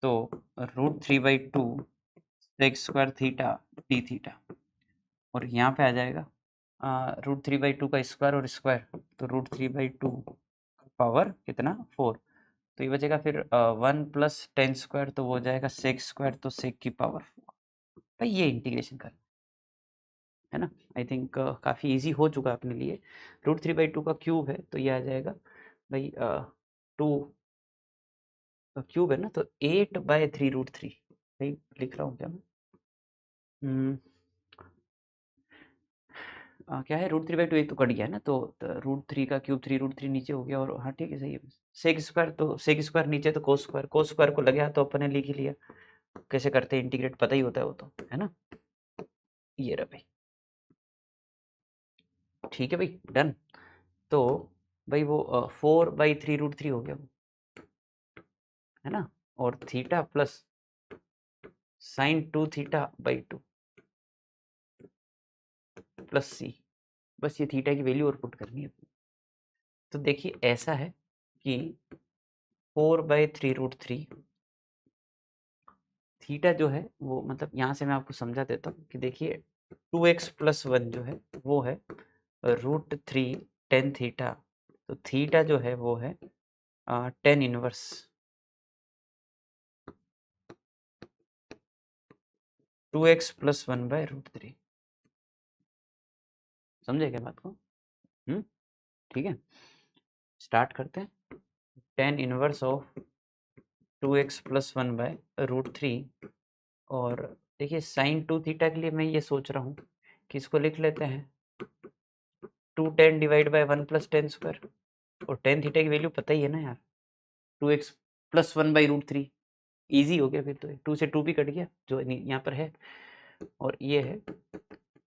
तो √3/2 sec² थीटा d थीटा और यहाँ पे आ जाएगा √3/2 का स्क्वायर और स्क्वायर, तो √3/2 पावर कितना 4, तो ये बचेगा फिर 1 + tan² तो वो हो जाएगा sec², तो sec की पावर 4। भाई ये इंटीग्रेशन कर है ना, आई थिंक काफ़ी इजी हो चुका है अपने लिए। √3/2 का क्यूब है तो ये आ जाएगा भाई 2 क्यूब है ना, तो 8/3√3 भाई लिख रहा हूँ क्या मैं, क्या है √3/2, एक तो कट गया है ना, तो √3 का क्यूब 3√3 नीचे हो गया, और हाँ ठीक है सही है, sec² तो sec² नीचे तो cos² को लग गया तो अपन ने लिख ही लिया, कैसे करते हैं इंटीग्रेट पता ही होता है वो तो, है ना। ये रहा भाई, ठीक है भाई डन। तो भाई वो 4/3√3 हो गया वो, है ना, और थीटा प्लस sin2θ/2 प्लस सी, बस ये थीटा की वैल्यू और पुट करनी है। तो देखिए ऐसा है कि 4/3√3 थीटा जो है वो, मतलब यहाँ से मैं आपको समझा देता हूँ कि देखिए 2x + 1 जो है वो है √3 tan थीटा, तो थीटा जो है वो है tan इनवर्स 2x + 1/√3। समझे क्या बात को, ठीक है, स्टार्ट करते हैं। tan inverse of 2x plus 1/√3 और देखिए साइन 2 थीटा के लिए मैं ये सोच रहा हूँ कि इसको लिख लेते हैं 2 tan divide by 1 plus tan square और टेन थीटा की वैल्यू पता ही है ना यार 2x प्लस 1/√3 ईजी हो गया फिर तो 2 से 2 भी कट गया जो यहाँ पर है और ये है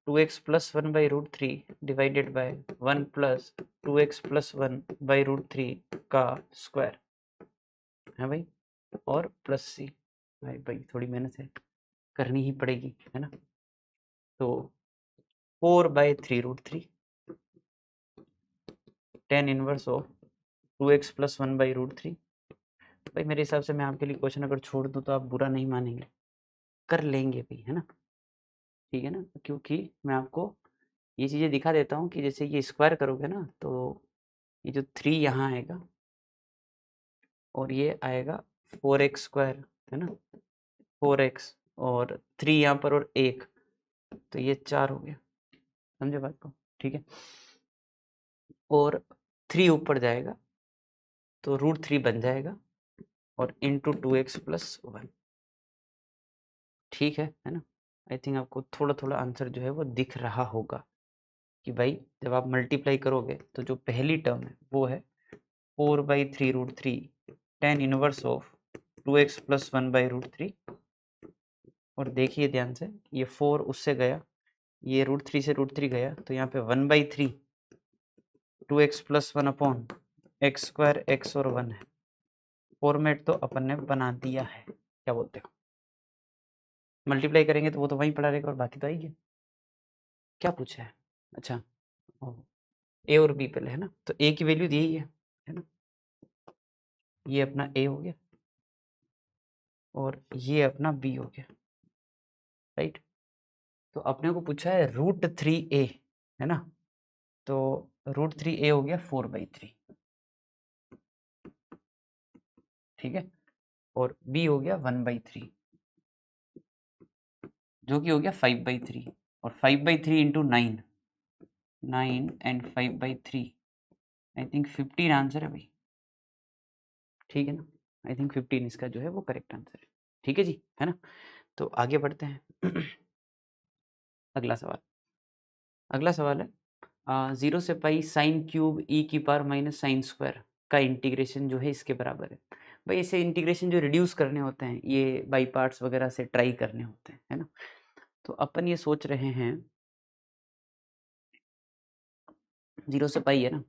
2x plus 1/√3 divided by 1 plus 2x plus 1/√3 का स्क्वायर है भाई और प्लस सी भाई थोड़ी मेहनत है करनी ही पड़ेगी है ना तो 4/3√3 tan inverse of 2x plus 1/√3 भाई मेरे हिसाब से मैं आपके लिए क्वेश्चन अगर छोड़ दूँ तो आप बुरा नहीं मानेंगे कर लेंगे भी है ना ठीक है ना क्योंकि मैं आपको ये चीज़ें दिखा देता हूँ कि जैसे ये स्क्वायर करोगे ना तो ये जो 3 यहाँ आएगा और ये आएगा 4x स्क्वायर है ना 4x और 3 यहाँ पर और 1 तो ये 4 हो गया समझे बात को ठीक है और 3 ऊपर जाएगा तो √3 बन जाएगा और इंटू 2x प्लस 1 ठीक है ना आई थिंक आपको थोड़ा थोड़ा आंसर जो है वो दिख रहा होगा कि भाई जब आप मल्टीप्लाई करोगे तो जो पहली टर्म है वो है 4/3√3 tan inverse of 2x plus 1/√3 और देखिए ध्यान से ये 4 उससे गया ये √3 से √3 गया तो यहाँ पे 1/3 2x plus 1 upon x square x और 1 है फॉर्मेट तो अपन ने बना दिया है क्या बोलते हो मल्टीप्लाई करेंगे तो वो तो वहीं पड़ा रहेगा और बाकी तो आएगी क्या पूछा है अच्छा ए और बी पहले है ना तो ए की वैल्यू दी है ना ये अपना ए हो गया और ये अपना बी हो गया राइट तो अपने को पूछा है √3a है ना तो √3a हो गया 4/3 ठीक है और b हो गया 1/3 जो कि हो गया 5/3 और 5/3 into 9 and 5/3 I think 15 answer है भाई ठीक है ना आई थिंक 15 इसका जो है वो करेक्ट आंसर है ठीक है जी है ना तो आगे बढ़ते हैं अगला सवाल है 0 से पाई साइन क्यूब ई की पावर माइनस साइन स्क्वायर का इंटीग्रेशन जो है इसके बराबर है भाई इसे इंटीग्रेशन जो रिड्यूस करने होते हैं ये बाई पार्ट्स वगैरह से ट्राई करने होते हैं है ना तो अपन ये सोच रहे हैं 0 से पाई है ना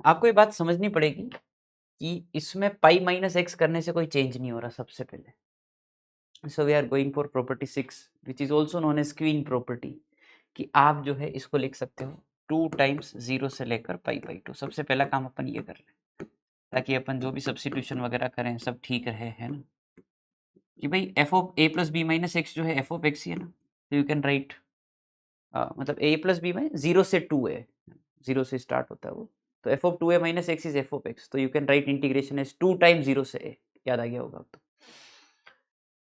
आपको ये बात समझनी पड़ेगी कि इसमें पाई माइनस एक्स करने से कोई चेंज नहीं हो रहा सबसे पहले so we are going for property 6 which is also known as queen property कि आप जो है इसको लिख सकते हो 2 टाइम्स 0 से लेकर पाई/2 सबसे पहला काम अपन ये कर लें ताकि अपन जो भी सब्स्टिट्यूशन वगैरह करें सब ठीक रहे है ना कि भाई f of A plus b minus x जो है एफ ऑफ एक्स ही है ना तो यू कैन राइट मतलब ए प्लस बी में 0 से 2 है 0 से स्टार्ट होता है वो तो f of 2a minus x is f of x तो you can write integration as 2 times 0 से a याद आ गया होगा तो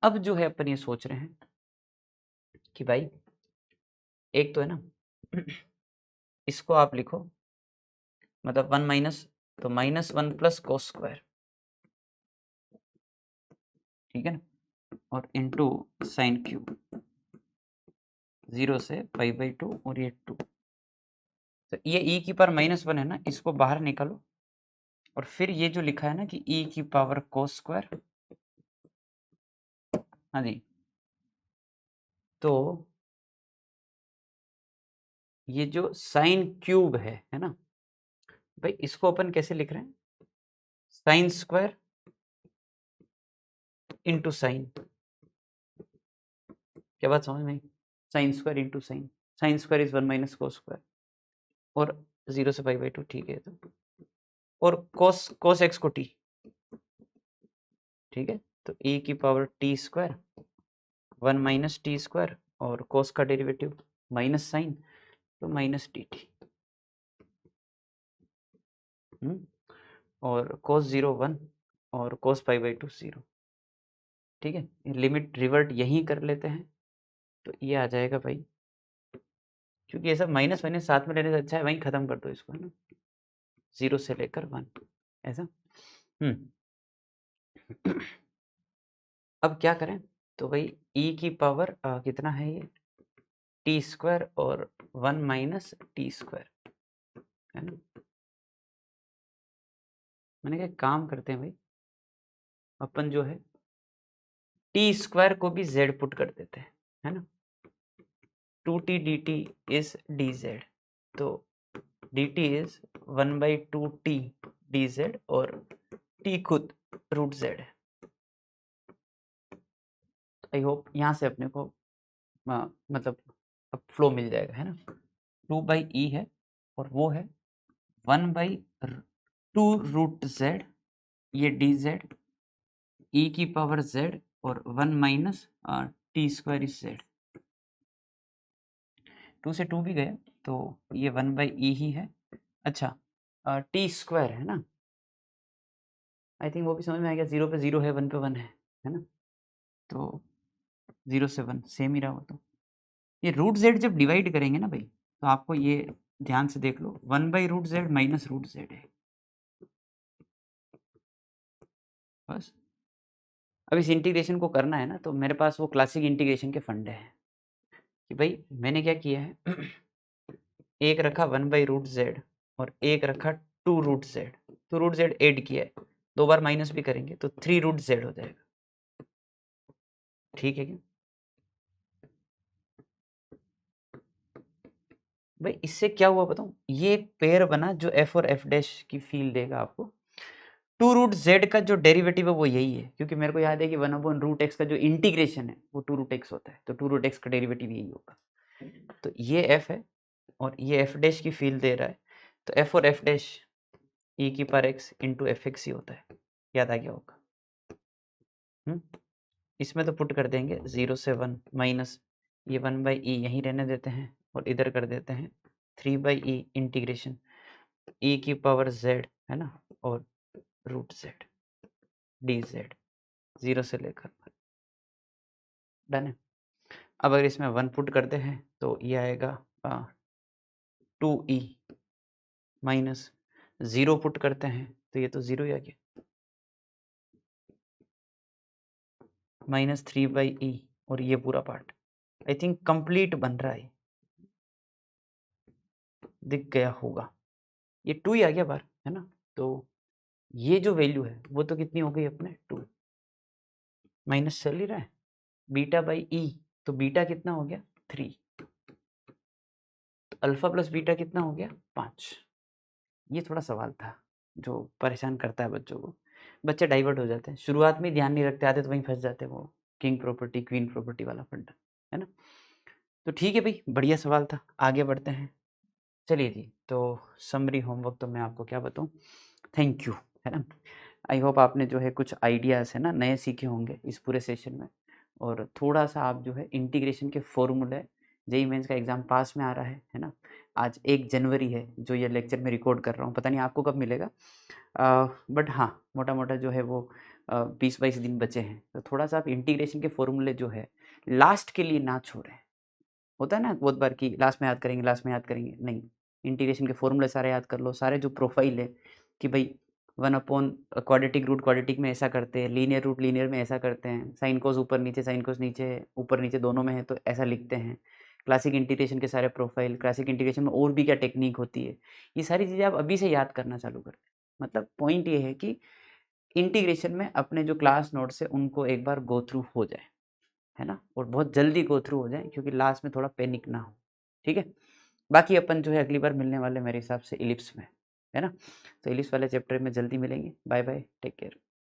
अब जो है अपन ये सोच रहे हैं कि भाई एक तो है ना इसको आप लिखो मतलब 1 माइनस तो -1 प्लस कोस स्क्वायर ठीक है ना और इनटू साइन क्यूब 0 से पाई/2 और ये 2 तो ये e की पावर -1 है ना इसको बाहर निकालो और फिर ये जो लिखा है ना कि e की पावर कोस स्क्वायर हाँ जी तो ये जो साइन क्यूब है ना भाई इसको अपन कैसे लिख रहे हैं साइन स्क्वायर इंटू साइन क्या बात समझ में आई sine square into sine square is 1 minus cos square और 0 से पाई/2 ठीक है तो और कोस एक्स को टी ठीक है तो e की power T square 1 minus T square और कोस का डेरिवेटिव माइनस साइन तो माइनस टी टी और कोस 0 1 और कोस पाई/2 0 ठीक है लिमिट रिवर्ट यहीं कर लेते हैं तो ये आ जाएगा भाई क्योंकि ये सब माइनस माइनस साथ में लेने से अच्छा है वहीं खत्म कर दो इसको है ना 0 से लेकर 1 ऐसा अब क्या करें, तो भाई e की पावर कितना है ये टी स्क्वायर और 1 माइनस टी स्क्वायर, है ना। मैंने कहा काम करते हैं भाई, अपन जो है टी स्क्वायर को भी z पुट कर देते हैं, है ना। 2t dt इज dz, तो dt इज 1/2t dz और t खुद रूट z है। आई होप यहाँ से अपने को मतलब अब फ्लो मिल जाएगा, है ना। 2/e है और वो है 1/2 रूट z, ये dz e की पावर z और 1 minus T square is z। 2 से 2 भी गए तो ये 1/e ही है। अच्छा टी स्क्वायर है ना, आई थिंक वो भी समझ में आ गया, 0 पे 0 है, 1 पे 1 है ना। तो 0 से 1 सेम ही रहा वो तो। ये रूट z जब डिवाइड करेंगे ना भाई, तो आपको ये ध्यान से देख लो 1/√z माइनस रूट z है बस। अब इस इंटीग्रेशन को करना है ना, तो मेरे पास वो क्लासिक इंटीग्रेशन के फंडे हैं कि भाई मैंने क्या किया है एक रखा 1/√z और एक रखा 2√z, तो रूट z ऐड किया है, 2 बार माइनस भी करेंगे तो 3√z हो जाएगा, ठीक है क्या भाई। इससे क्या हुआ बताऊं, ये एक पेयर बना जो f और f डैश की फील देगा आपको। 2√z का जो डेरिवेटिव है वो यही है, क्योंकि मेरे को याद है कि 1/√x का जो इंटीग्रेशन है वो 2√x होता है, तो 2√x का डेरिवेटिव यही होगा। तो ये f है और ये f डैश की फील दे रहा है, तो f और f डैश e की power x into f x ही होता है, याद आ गया होगा। इसमें तो पुट कर देंगे 0 से 1 माइनस ये 1/e यहीं रहने देते हैं और इधर कर देते हैं 3/e इंटीग्रेशन e की पावर z, है ना, और रूट z dz 0 से लेकर डन है। अब अगर इसमें 1 पुट करते हैं तो ये आएगा 2e माइनस 0 पुट करते हैं तो ये तो 0 ही आ गया, माइनस 3/e और ये पूरा पार्ट आई थिंक कंप्लीट बन रहा है, दिख गया होगा, ये 2 ही आ गया बाहर, है ना। तो ये जो वैल्यू है वो तो कितनी हो गई अपने 2 माइनस चल ही रहा है बीटा/e, तो बीटा कितना हो गया 3, तो अल्फा प्लस बीटा कितना हो गया 5। ये थोड़ा सवाल था जो परेशान करता है बच्चों को, बच्चे डाइवर्ट हो जाते हैं, शुरुआत में ध्यान नहीं रखते, आते तो वहीं फंस जाते हैं, वो किंग प्रॉपर्टी क्वीन प्रॉपर्टी वाला फंडा, है ना। तो ठीक है भाई, बढ़िया सवाल था, आगे बढ़ते हैं। चलिए जी, तो समरी होमवर्क तो मैं आपको क्या बताऊं, थैंक यू, है ना। आई होप आपने जो है कुछ आइडियाज़ है ना नए सीखे होंगे इस पूरे सेशन में, और थोड़ा सा आप जो है इंटीग्रेशन के फॉर्मूले, जेई मेंस का एग्ज़ाम पास में आ रहा है ना। आज 1 जनवरी है जो ये लेक्चर मैं रिकॉर्ड कर रहा हूँ, पता नहीं आपको कब मिलेगा, बट हाँ मोटा मोटा जो है वो 20-22 दिन बचे हैं, तो थोड़ा सा आप इंटीग्रेशन के फॉर्मूले जो है लास्ट के लिए ना छोड़ें। होता है ना बहुत बार कि लास्ट में याद करेंगे, लास्ट में याद करेंगे, नहीं, इंटीग्रेशन के फॉर्मूले सारे याद कर लो, सारे जो प्रोफाइल है कि भाई 1 क्वाड्रेटिक रूट क्वाड्रेटिक में ऐसा करते हैं, लीनियर रूट लीनियर में ऐसा करते हैं, साइन कोस ऊपर नीचे, साइन कोस नीचे ऊपर नीचे दोनों में है तो ऐसा लिखते हैं, क्लासिक इंटीग्रेशन के सारे प्रोफाइल, क्लासिक इंटीग्रेशन में और भी क्या टेक्निक होती है, ये सारी चीज़ें आप अभी से याद करना चालू कर। मतलब पॉइंट ये है कि इंटीग्रेशन में अपने जो क्लास नोट्स है उनको एक बार गो थ्रू हो जाए, है ना, और बहुत जल्दी गो थ्रू हो जाए, क्योंकि लास्ट में थोड़ा पैनिक ना हो, ठीक है। बाकी अपन जो है अगली बार मिलने वाले मेरे हिसाब से इलिप्स में, है ना। तो इलिप्स वाले चैप्टर में जल्दी मिलेंगे, बाय बाय, टेक केयर।